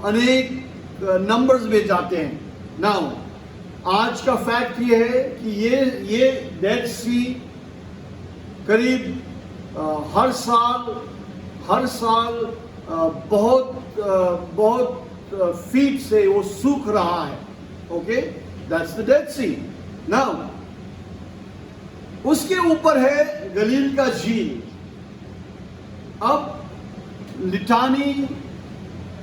Speaker 1: अनेक नंबर्स में जाते हैं। नाउ आज का फैक्ट ये है कि ये डेड सी करीब हर साल बहुत फीट से वो सूख रहा है। Okay, that's the Dead Sea. Now उसके ऊपर है गलील का झील। अब लिटानी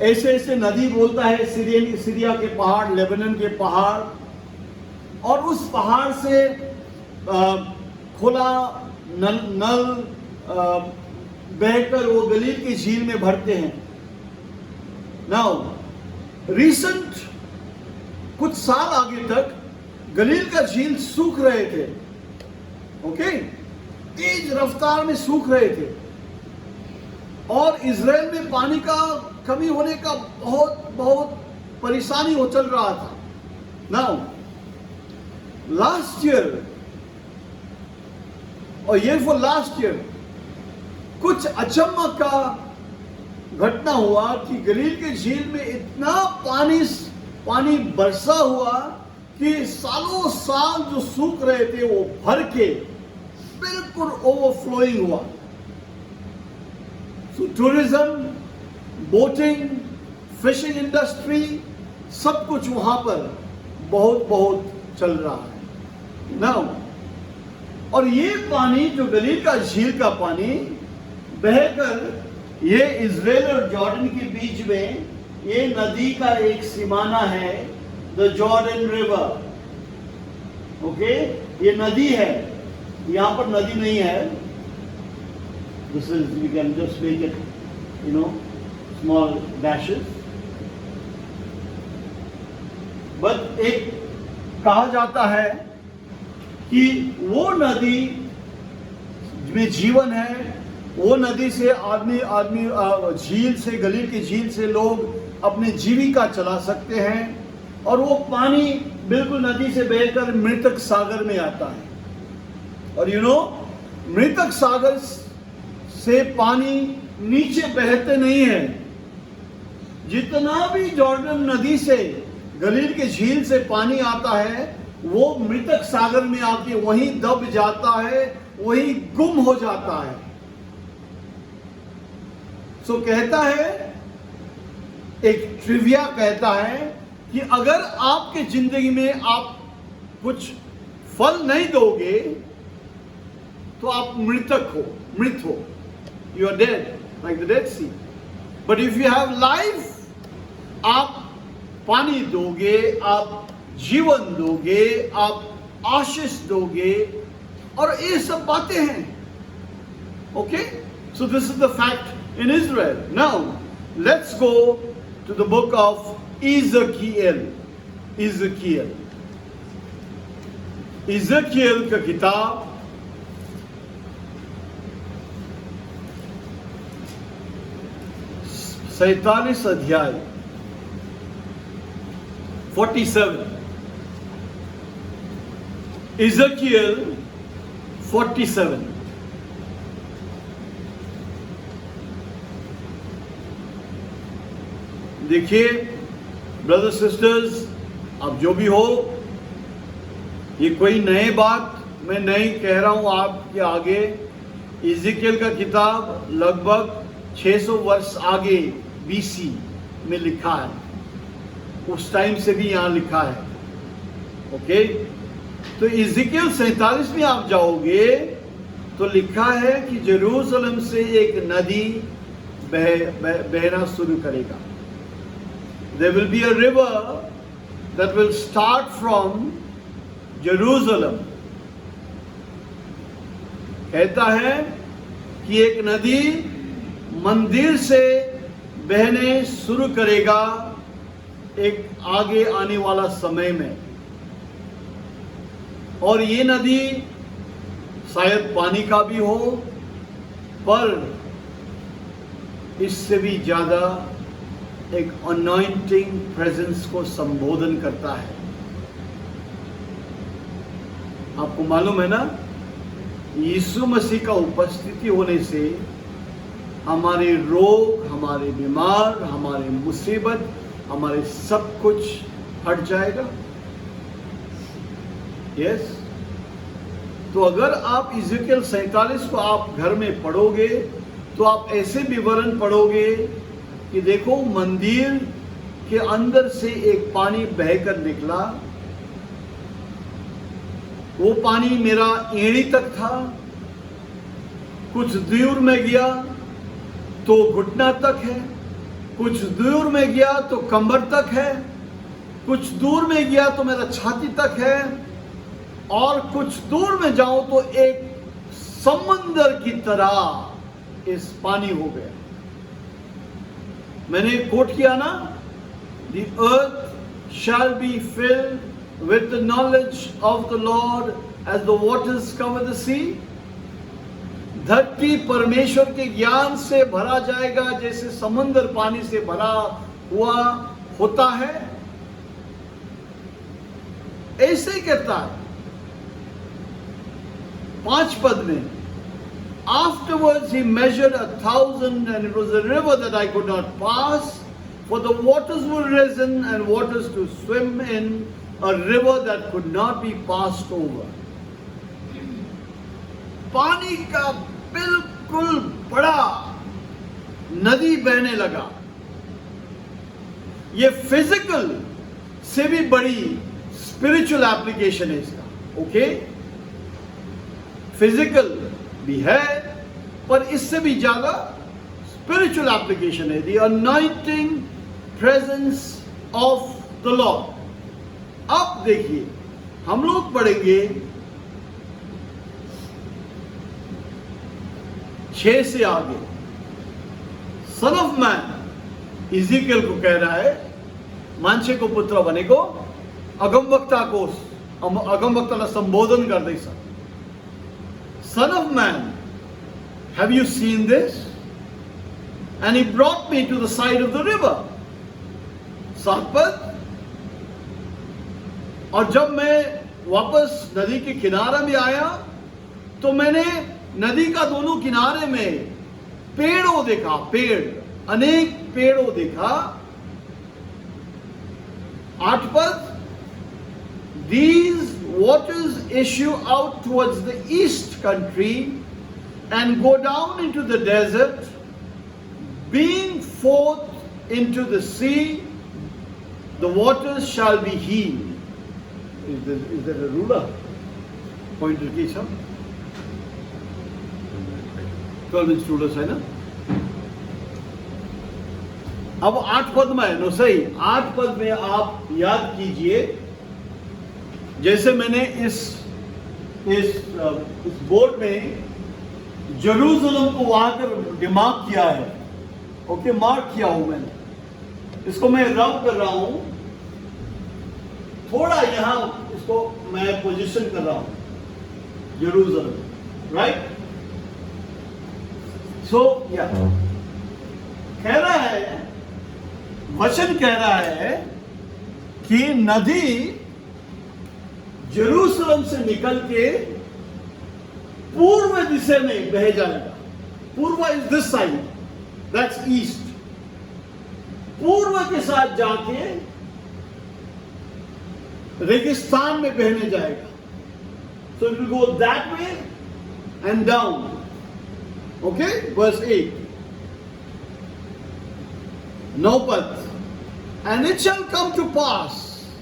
Speaker 1: ऐसे नदी बोलता है, सीरिया के पहाड़, लेबनान के पहाड़, और उस पहाड़ से खुला नल बहकर वो गलील की झील में भरते हैं। नाउ रिसेंट कुछ साल आगे तक गलील का झील सूख रहे थे। ओके, तेज रफ्तार में सूख रहे थे। और इजराइल में पानी का कमी होने का बहुत बहुत परेशानी हो चल रहा था। नाउ लास्ट ईयर और ईयर फॉर लास्ट ईयर कुछ अचम्म का घटना हुआ कि गलील के झील में इतना पानी बरसा हुआ कि सालों साल जो सूख रहे थे वो भर के बिल्कुल ओवरफ्लोइंग हुआ। सो टूरिज्म, बोटिंग, फिशिंग इंडस्ट्री सब कुछ वहां पर बहुत बहुत चल रहा है नाउ। और ये पानी जो गलील का झील का पानी बहकर ये इजराइल और जॉर्डन के बीच में ये नदी का एक सीमाना है, द जॉर्डन रिवर। ओके, ये नदी है, यहां पर नदी नहीं है। This is, we can just make it small dashes. But एक कहा जाता है कि वो नदी में जीवन है, वो नदी से आदमी झील से, गलील की झील से लोग अपनी जीविका चला सकते हैं। और वो पानी बिल्कुल नदी से बहकर मृतक सागर में आता है। और मृतक सागर से पानी नीचे बहते नहीं है। जितना भी जॉर्डन नदी से, गलील के झील से पानी आता है वो मृतक सागर में आके वहीं दब जाता है, वहीं गुम हो जाता है। सो कहता है, एक ट्रिविया कहता है कि अगर आपके जिंदगी में आप कुछ फल नहीं दोगे तो आप मृत हो, you are dead like the Dead Sea. But if you have life, आप पानी दोगे, आप जीवन दोगे, आप आशीष दोगे, और ये सब बातें हैं। Okay, so this is the fact in Israel. Now, let's go to the book of Ezekiel. Ezekiel का किताब 47 अध्याय 47। Ezekiel 47। देखिए ब्रदर्स सिस्टर्स, अब जो भी हो, ये कोई नई बात मैं नहीं कह रहा हूं आपके आगे। इज़ेकियल का किताब लगभग 600 वर्ष आगे BC में लिखा है, उस टाइम से भी यहाँ लिखा है। ओके, तो इज़ेकियल 47 में आप जाओगे तो लिखा है कि जेरूसलम से एक नदी बहना शुरू करेगा। There will be a river that will start from Jerusalem. कहता है कि एक नदी मंदिर से बहने शुरू करेगा एक आगे आने वाला समय में। और ये नदी शायद पानी का भी हो, पर इससे भी ज्यादा एक अनॉइंटिंग प्रेजेंस को संबोधन करता है। आपको मालूम है ना, यीशु मसीह का उपस्थिति होने से हमारे रोग, हमारे बीमार, हमारे मुसीबत, हमारे सब कुछ हट जाएगा। यस, तो अगर आप इज़ेकियल 47 को आप घर में पढ़ोगे तो आप ऐसे विवरण पढ़ोगे कि देखो, मंदिर के अंदर से एक पानी बहकर निकला, वो पानी मेरा एड़ी तक था, कुछ दूर में गया तो घुटना तक है, कुछ दूर में गया तो कमर तक है, कुछ दूर में गया तो मेरा छाती तक है, और कुछ दूर में जाऊं तो एक समंदर की तरह इस पानी हो गया। मैंने कोट किया ना, The earth shall be filled with the knowledge of the Lord as the waters cover the sea. धरती परमेश्वर के ज्ञान से भरा जाएगा, जैसे समुद्र पानी से भरा हुआ होता है, ऐसे ही कहता है 5 पद में, afterwards he measured 1,000 and it was a river that I could not pass, for the waters were risen and waters to swim in, a river that could not be passed over. पानी का बिल्कुल बड़ा नदी बहने लगा। ये फिजिकल से भी बड़ी स्पिरिचुअल एप्लीकेशन है इसका, ओके? फिजिकल भी है, पर इससे भी ज्यादा स्पिरिचुअल एप्लीकेशन है। The anointing presence of the Lord. अब देखिए, हम लोग पढ़ेंगे 6 से आगे। सन ऑफ मैन इज़ीकियल को कह रहा है, मानसे को पुत्र बने को, अगमवक्ताला संबोधन कर दे सब। Son of man, have you seen this? And he brought me to the side of the river. 7 पद। और जब मैं वापस नदी के किनारे में आया तो मैंने नदी का दोनों किनारे में पेड़ों देखा, अनेक पेड़ों देखा। 8 पद। These waters issue out towards the east country and go down into the desert, being forth into the sea, the waters shall be healed. Is there a ruler? Pointer की सब 12-inch rulers है ना? अब 8 पद में है नो सही। 8 पद में आप याद कीजिए, जैसे मैंने इस बोर्ड में जेरूसलम को वहां पर डिमार्क किया है, ओके, मार्क किया हूं मैंने। इसको मैं रब कर रहा हूं, थोड़ा यहां इसको मैं पोजीशन कर रहा हूं, जेरूसलम, राइट? सो या कह रहा है, वचन कह रहा है कि नदी जेरूसलम से निकल के पूर्व दिशा में बह जाएगा। पूर्व is this side, that's east. पूर्व के साथ जाके रेगिस्तान में बहने जाएगा। So it will go that way and down, okay? Verse 8 9 पद। And it shall come to pass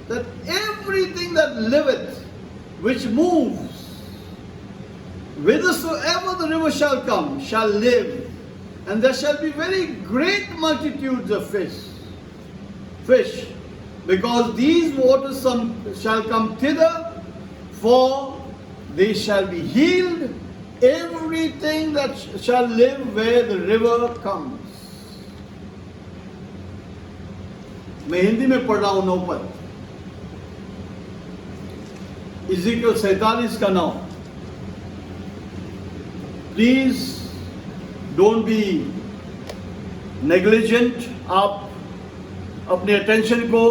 Speaker 1: that everything that liveth, which moves, whithersoever the river shall come, shall live, and there shall be very great multitudes of fish, because these waters shall come thither, for they shall be healed, everything that shall live where the river comes. मैं हिंदी में पढ़ रहा हूं 9 पद। इज़ीकियल 47 का 9। Please don't be negligent. आप अपने अटेंशन को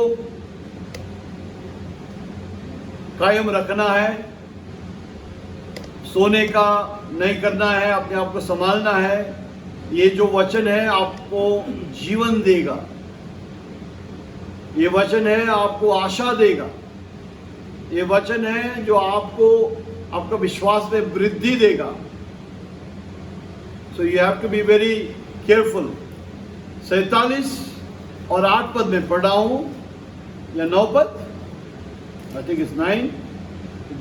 Speaker 1: कायम रखना है, सोने का नहीं करना है, अपने आप को संभालना है। ये जो वचन है आपको जीवन देगा, ये वचन है आपको आशा देगा, ये वचन है जो आपको आपका विश्वास में वृद्धि देगा। So you have to be very careful. 47 और 8 पद में पढ़ रहा हूं, या 9 पद, आई थिंक इट्स 9।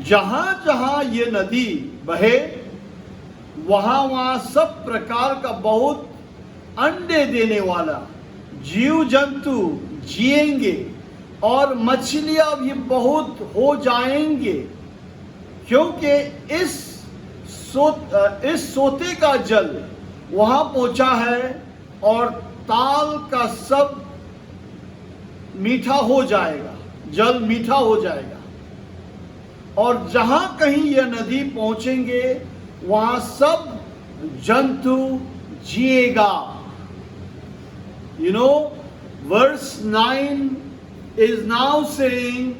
Speaker 1: जहां जहां ये नदी बहे वहां वहां सब प्रकार का बहुत अंडे देने वाला जीव जंतु जिएंगे और मछलियां भी बहुत हो जाएंगे, क्योंकि इस सोते का जल वहां पहुंचा है और ताल का सब मीठा हो जाएगा, जल मीठा हो जाएगा। और जहां कहीं यह नदी पहुंचेंगे वहां सब जंतु जिएगा. You know, verse 9 is now saying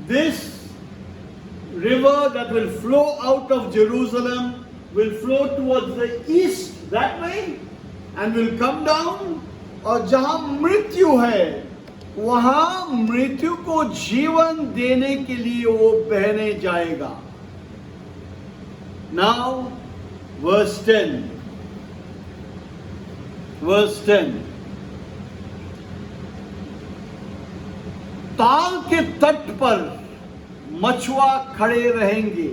Speaker 1: this river that will flow out of Jerusalem will flow towards the east that way and will come down. और जहां मृत्यु है वहां मृत्यु को जीवन देने के लिए वो बहने जाएगा. Now verse 10. Verse 10. ताल के तट पर मछुआ खड़े रहेंगे.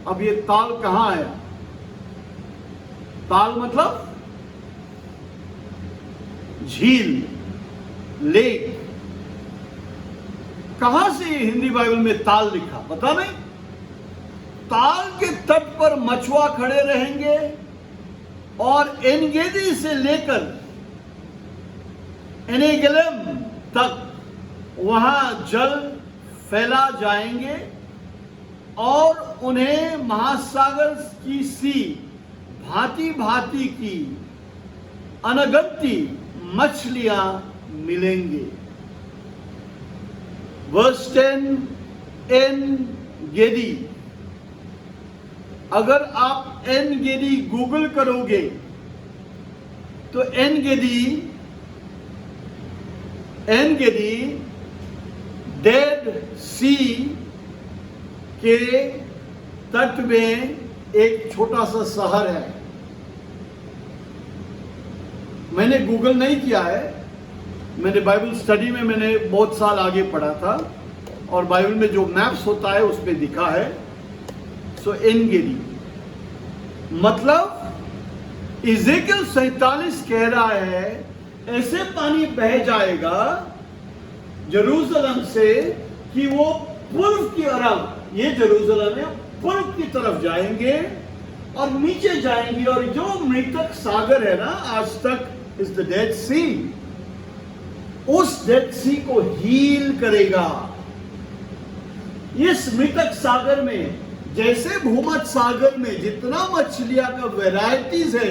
Speaker 1: अब ये ताल कहां आया? ताल मतलब झील, लेक. कहां से हिंदी बाइबल में ताल लिखा पता नहीं. ताल के तट पर मछुआ खड़े रहेंगे और एनगेदी से लेकर एनेगेलम तक वहां जल फैला जाएंगे और उन्हें महासागर की सी भांति भांति की अनगंती मछलियां मिलेंगे. वर्स 10 एन गेदी. अगर आप एन गेदी गूगल करोगे तो एन गेदी डेड सी के तट में एक छोटा सा शहर है. मैंने गूगल नहीं किया है, मैंने बाइबल स्टडी में मैंने बहुत साल आगे पढ़ा था और बाइबल में जो मैप्स होता है उस पे दिखा है. सो एनगेदी मतलब इज़ेकियल 47 कह रहा है ऐसे पानी बह जाएगा जेरूसलम से कि वो पूर्व की तरफ, ये जेरूसलम है, पूर्व की तरफ जाएंगे और नीचे जाएंगे और जो मृतक सागर है ना आज तक इज द डेड सी, उस डेड सी को हील करेगा. इस मृतक सागर में जैसे भूमध्य सागर में जितना मछलियां का वैरायटीज है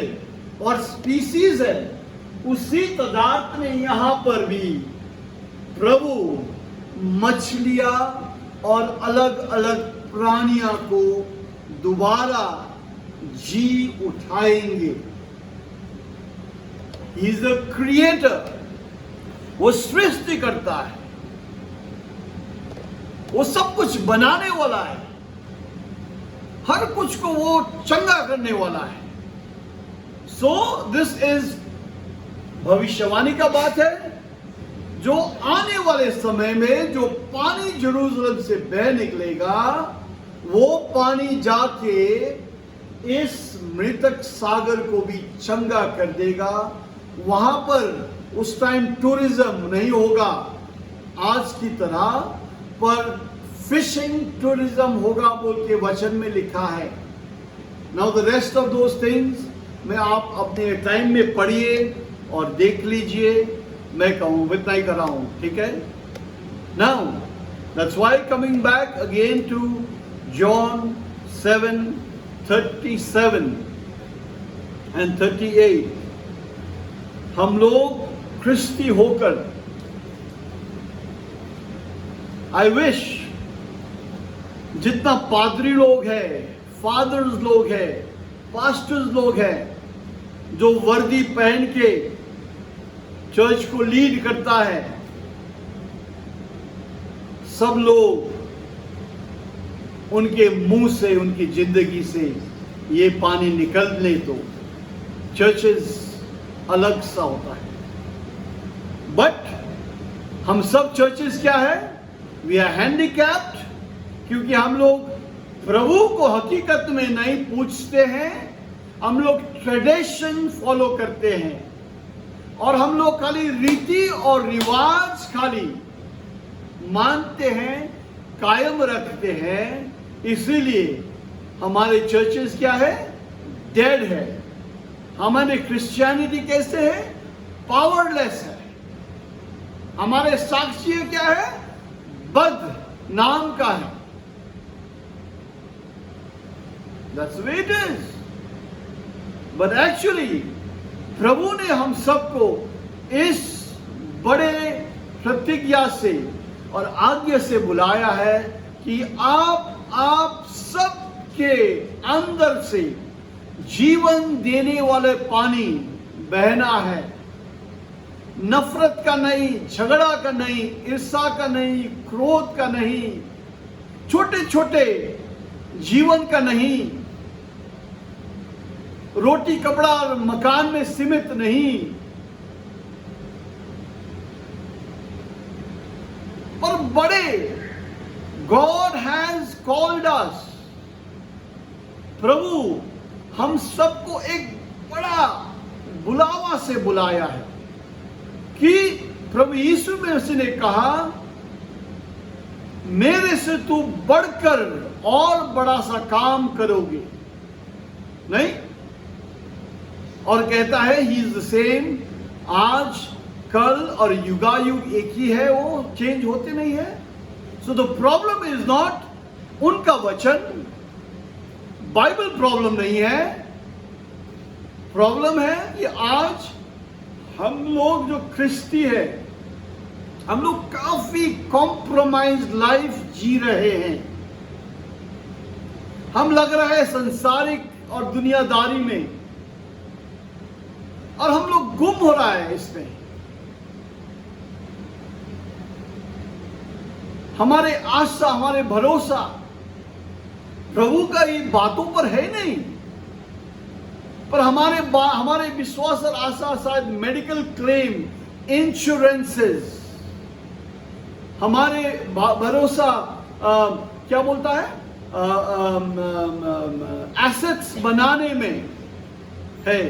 Speaker 1: और स्पीसीज है उसी पदार्थ में यहां पर भी प्रभु मछलियां और अलग अलग प्राणियों को दोबारा जी उठाएंगे. He is the creator. वो सृष्टि करता है, वो सब कुछ बनाने वाला है, हर कुछ को वो चंगा करने वाला है. सो दिस इज भविष्यवाणी का बात है. जो आने वाले समय में जो पानी जेरूसलम से बह निकलेगा वो पानी जाके इस मृतक सागर को भी चंगा कर देगा. वहां पर उस टाइम टूरिज्म नहीं होगा आज की तरह, पर फिशिंग टूरिज्म होगा बोल के वचन में लिखा है. Now the rest of those things में आप अपने टाइम में पढ़िए और देख लीजिए. मैं कहूं इतना ही कर रहा हूं, ठीक है. Now that's why coming back again to John 7:37 and 38. हम लोग ख्रिस्ती होकर आई विश जितना पादरी लोग हैं, फादर्स लोग हैं, पास्टर्स लोग हैं जो वर्दी पहन के चर्च को लीड करता है, सब लोग उनके मुंह से, उनकी जिंदगी से ये पानी निकलने तो चर्चेस अलग सा होता है. बट हम सब चर्चेस क्या है, वी आर हैंडीकैप्ड, क्योंकि हम लोग प्रभु को हकीकत में नहीं पूछते हैं. हम लोग ट्रेडिशन फॉलो करते हैं और हम लोग खाली रीति और रिवाज खाली मानते हैं, कायम रखते हैं. इसीलिए हमारे चर्चेस क्या है, डेड है. हमारे क्रिश्चियनिटी कैसे है, पावरलेस है. हमारे साक्ष्य क्या है, बद नाम का है. That's the way it is. But actually प्रभु ने हम सबको इस बड़े प्रतिज्ञा से और आज्ञा से बुलाया है कि आप सबके अंदर से जीवन देने वाले पानी बहना है। नफरत का नहीं, झगड़ा का नहीं, ईर्ष्या का नहीं, क्रोध का नहीं, छोटे छोटे जीवन का नहीं, रोटी कपड़ा और मकान में सीमित नहीं, पर बड़े गॉड हैज कॉल्ड अस। प्रभु हम सबको एक बड़ा बुलावा से बुलाया है कि प्रभु यीशु मसीह ने कहा, मेरे से तू बढ़कर और बड़ा सा काम करोगे। नहीं, और कहता है ही इज द सेम, आज कल और युगायुग एक ही है, वो चेंज होते नहीं है। So the problem is not उनका वचन, बाइबल प्रॉब्लम नहीं है, प्रॉब्लम है कि आज हम लोग जो ख्रिस्ती है, हम लोग काफी कॉम्प्रोमाइज लाइफ जी रहे हैं। हम लग रहा है संसारिक और दुनियादारी में, और हम लोग गुम हो रहा है इसमें। हमारे आशा, हमारे भरोसा प्रभु का ये बातों पर है नहीं, पर हमारे विश्वास और आशा शायद मेडिकल क्लेम, इंश्योरेंसेस, हमारे भरोसा क्या बोलता है, एसेट्स बनाने में है।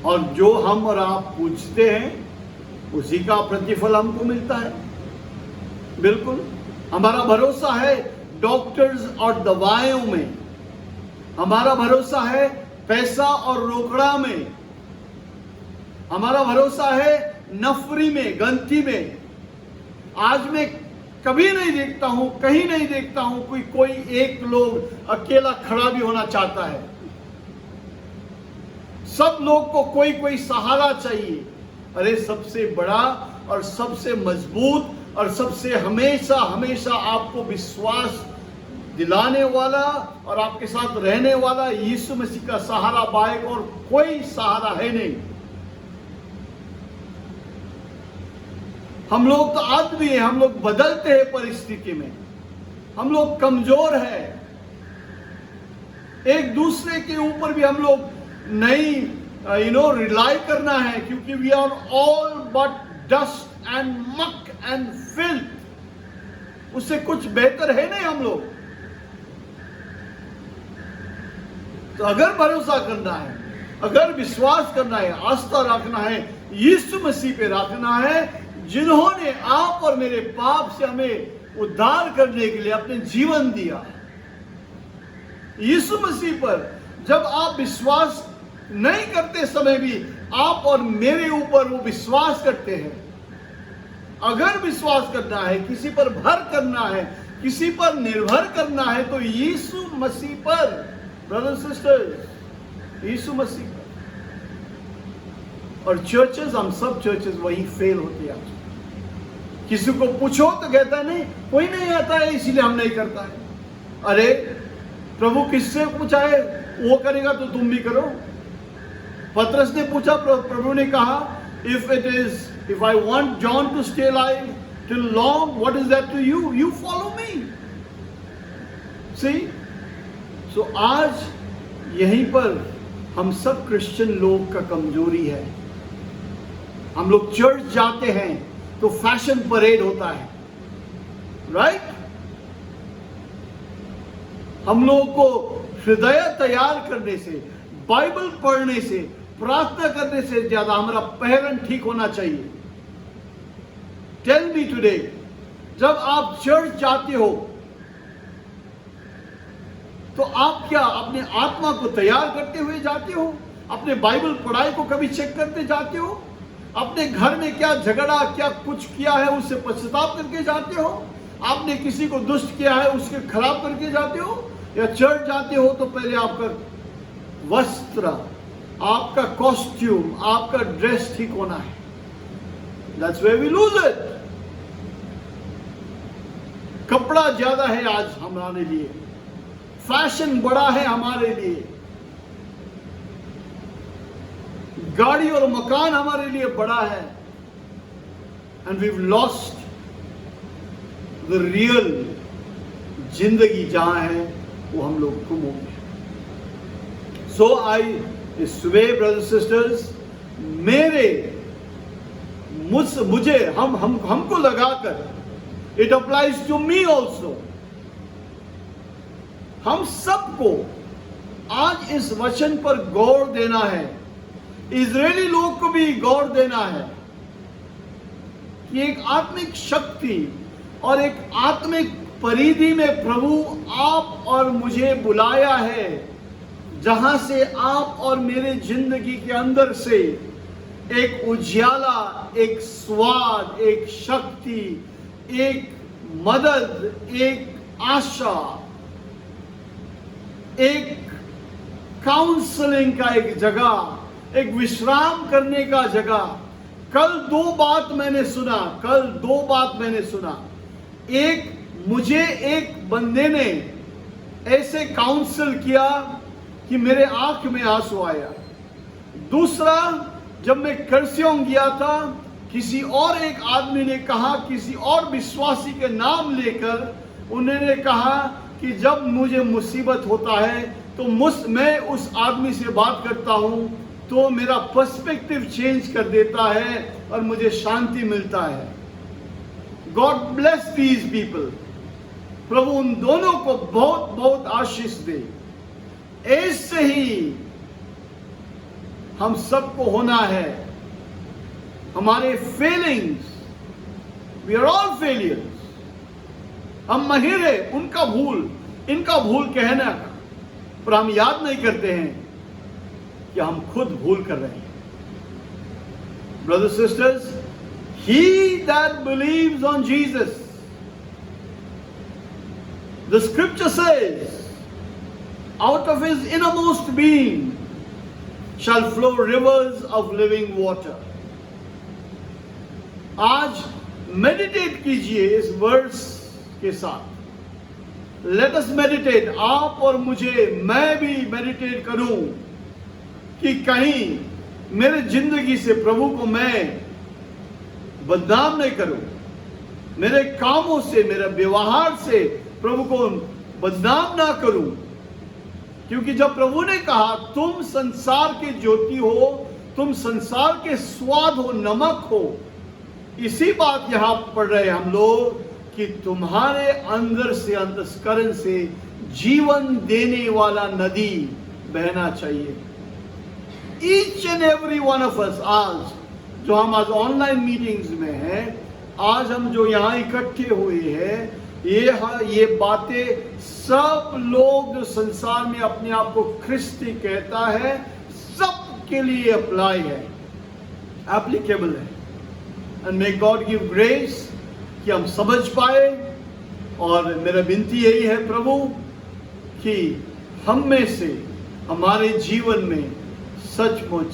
Speaker 1: और जो हम और आप पूछते हैं उसी का प्रतिफल हमको मिलता है। बिल्कुल, हमारा भरोसा है डॉक्टर्स और दवाओं में, हमारा भरोसा है पैसा और रोकड़ा में, हमारा भरोसा है नफरी में, गंती में। आज मैं कभी नहीं देखता हूं, कहीं नहीं देखता हूं कोई एक लोग अकेला खड़ा भी होना चाहता है। सब लोग को कोई सहारा चाहिए। अरे सबसे बड़ा और सबसे मजबूत और सबसे हमेशा हमेशा आपको विश्वास दिलाने वाला और आपके साथ रहने वाला यीशु मसीह का सहारा बाइक और कोई सहारा है नहीं। हम लोग तो आदमी हैं, हम लोग बदलते हैं परिस्थिति में, हम लोग कमजोर हैं। एक दूसरे के ऊपर भी हम लोग नहीं रिलाई करना है, क्योंकि we are all but dust and muck and filth. उससे कुछ बेहतर है नहीं हम लोग। तो अगर भरोसा करना है, अगर विश्वास करना है, आस्था रखना है, यीशु मसीह पे रखना है, जिन्होंने आप और मेरे पाप से हमें उद्धार करने के लिए अपने जीवन दिया, यीशु मसीह पर जब आप विश्वास नहीं करते समय भी आप और मेरे ऊपर वो विश्वास करते हैं। अगर विश्वास करना है, किसी पर भर करना है, किसी पर निर्भर करना है, तो यीशु मसीह पर, ब्रदर्स सिस्टर्स, यीशु मसीह पर। और चर्चेस, हम सब चर्चेस वही फेल होती है। किसी को पूछो तो कहता है नहीं, कोई नहीं आता है इसीलिए हम नहीं करता है। अरे प्रभु किससे पूछा है, वो करेगा तो तुम भी करो। पतरस ने पूछा, प्रभु ने कहा, if I want John to stay alive till long, what is that to you? You follow me. See? So आज यहीं पर हम सब क्रिश्चियन लोग का कमजोरी है। हम लोग चर्च जाते हैं तो फैशन परेड होता है, राइट? हम लोग को हृदय तैयार करने से, बाइबल पढ़ने से, प्रार्थना करने से ज्यादा हमारा पहरन ठीक होना चाहिए। टेल मी टुडे, जब आप चर्च जाते हो तो आप क्या अपने आत्मा को तैयार करते हुए जाते हो? अपने बाइबल पढ़ाई को कभी चेक करते जाते हो? अपने घर में क्या झगड़ा, क्या कुछ किया है उससे पश्चाताप करके जाते हो? आपने किसी को दुष्ट किया है उसके खराब करके जाते हो? या चर्च जाते हो तो पहले आपका वस्त्र, आपका कॉस्ट्यूम, आपका ड्रेस ठीक होना है. That's where we lose it. कपड़ा ज्यादा है आज हमारे लिए, फैशन बड़ा है हमारे लिए, गाड़ी और मकान हमारे लिए बड़ा है, and we've lost the real जिंदगी जहां है वो हम लोग गुम हो गए. So इस सुबह ब्रदर्स सिस्टर्स, मुझे हमको लगाकर, it applies to me also, हम सबको आज इस वचन पर गौर देना है. इजरायली लोग को भी गौर देना है कि एक आत्मिक शक्ति और एक आत्मिक परिधि में प्रभु आप और मुझे बुलाया है, जहां से आप और मेरे जिंदगी के अंदर से एक उजियाला, एक स्वाद, एक शक्ति, एक मदद, एक आशा, एक काउंसलिंग का एक जगह, एक विश्राम करने का जगह. कल दो बात मैंने सुना. एक, मुझे एक बंदे ने ऐसे काउंसल किया कि मेरे आंख में आंसू आया. दूसरा, जब मैं कर्सियों गया था, किसी और एक आदमी ने कहा, किसी और विश्वासी के नाम लेकर उन्होंने कहा कि जब मुझे मुसीबत होता है तो मैं उस आदमी से बात करता हूं तो मेरा पर्सपेक्टिव चेंज कर देता है और मुझे शांति मिलता है. God bless these people. प्रभु उन दोनों को बहुत बहुत आशीष दे. ऐसे ही हम सबको होना है. हमारे failings, we are all failures. हम महिर है इनका भूल कहना का, पर हम याद नहीं करते हैं कि हम खुद भूल कर रहे हैं. Brothers sisters, he that believes on Jesus, the scripture says, out of his innermost being shall flow rivers of living water. आज मेडिटेट कीजिए इस वर्स के साथ. Let us meditate. आप और मुझे, मैं भी मेडिटेट करूं कि कहीं मेरे जिंदगी से प्रभु को मैं बदनाम नहीं करूं, मेरे कामों से, मेरे व्यवहार से प्रभु को बदनाम ना करूं. क्योंकि जब प्रभु ने कहा तुम संसार की ज्योति हो, तुम संसार के स्वाद हो, नमक हो, इसी बात यहां पढ़ रहे हम लोग कि तुम्हारे अंदर से, अंतस्करण से जीवन देने वाला नदी बहना चाहिए. Each and every one of us, आज जो हम आज ऑनलाइन मीटिंग्स में हैं, आज हम जो यहाँ इकट्ठे हुए हैं, ये बातें सब लोग जो संसार में अपने आप को ख्रिस्ती कहता है, सब के लिए अप्लाई है, एप्लीकेबल है. And may God give grace कि हम समझ पाए. और मेरा विनती यही है प्रभु कि हम में से, हमारे जीवन में सचमुच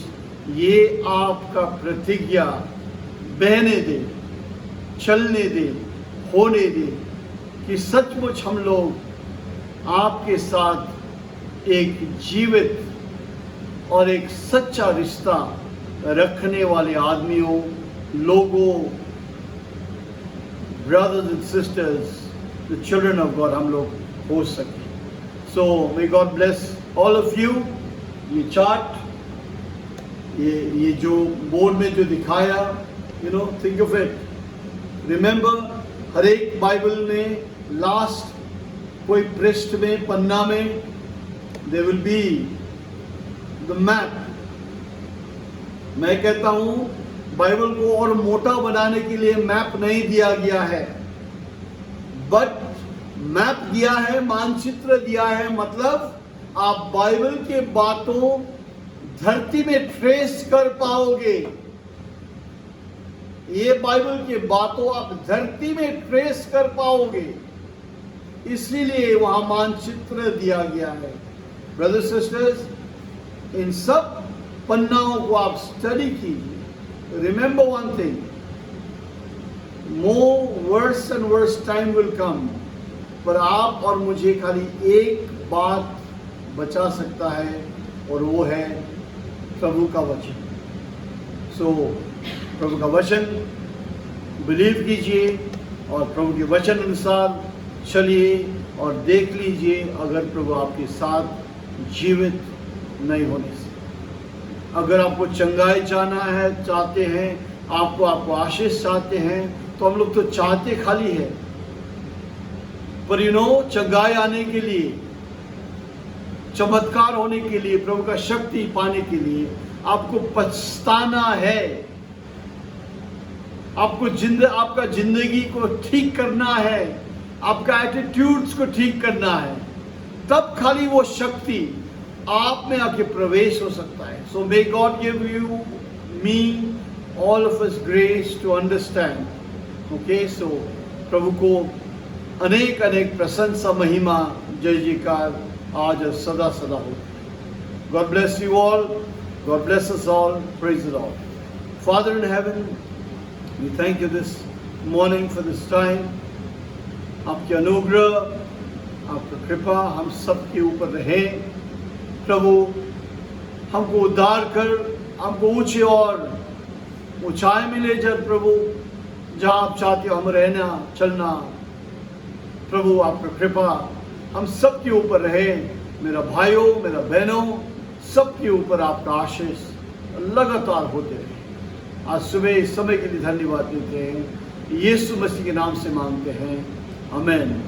Speaker 1: ये आपका प्रतिज्ञा बहने दे, चलने दे, होने दे, कि सचमुच हम लोग आपके साथ एक जीवित और एक सच्चा रिश्ता रखने वाले आदमियों, लोगों, brothers and sisters, the children of God हम लोग हो सके. So may God bless all of you. ये चार्ट, ये जो बोर्ड में जो दिखाया, think of it. Remember, हर एक बाइबल में लास्ट कोई पृष्ठ में, पन्ना में, there will be the map. मैं कहता हूं बाइबल को और मोटा बनाने के लिए मैप नहीं दिया गया है, बट मैप दिया है, मानचित्र दिया है. मतलब आप बाइबल के बातों धरती में ट्रेस कर पाओगे. ये बाइबल के बातों आप धरती में ट्रेस कर पाओगे. इसलिए वहां मानचित्र दिया गया है। ब्रदर्स सिस्टर्स, इन सब पन्नाओं को आप स्टडी कीजिए। Remember one thing, more worse and worse time will come, पर आप और मुझे खाली एक बात बचा सकता है और वो है प्रभु का वचन। सो प्रभु का वचन बिलीव कीजिए और प्रभु के वचन अनुसार चलिए और देख लीजिए अगर प्रभु आपके साथ जीवित नहीं होने से। अगर आपको चंगाई जाना है, चाहते हैं, आपको आशीष चाहते हैं, तो हम लोग तो चाहते खाली है, पर चंगाई आने के लिए, चमत्कार होने के लिए, प्रभु का शक्ति पाने के लिए आपको पछताना है। आपका जिंदगी को ठीक करना है, आपका एटीट्यूड्स को ठीक करना है, तब खाली वो शक्ति आप में आके प्रवेश हो सकता है। So may God give you, me, all of us grace to understand. Okay, so प्रभु को अनेक अनेक प्रशंसा, महिमा, जय जयकार आज और सदा सदा हो। God bless you all, god bless us all, praise the lord. Father in heaven, we thank you this morning for this time. आपकी अनुग्रह, आपकी कृपा हम सब के ऊपर रहे। प्रभु हमको उद्धार कर, हमको ऊंचे और ऊंचाई में ले जा प्रभु, जहाँ आप चाहते हो हम रहना, चलना। प्रभु आपका कृपा हम सब के ऊपर रहे। मेरा भाइयों, मेरा बहनों, सब के ऊपर आपका आशीष लगातार होते रहे। आज सुबह इस समय के लिए धन्यवाद देते हैं। यीशु मसीह के नाम से मांगते हैं, आमीन।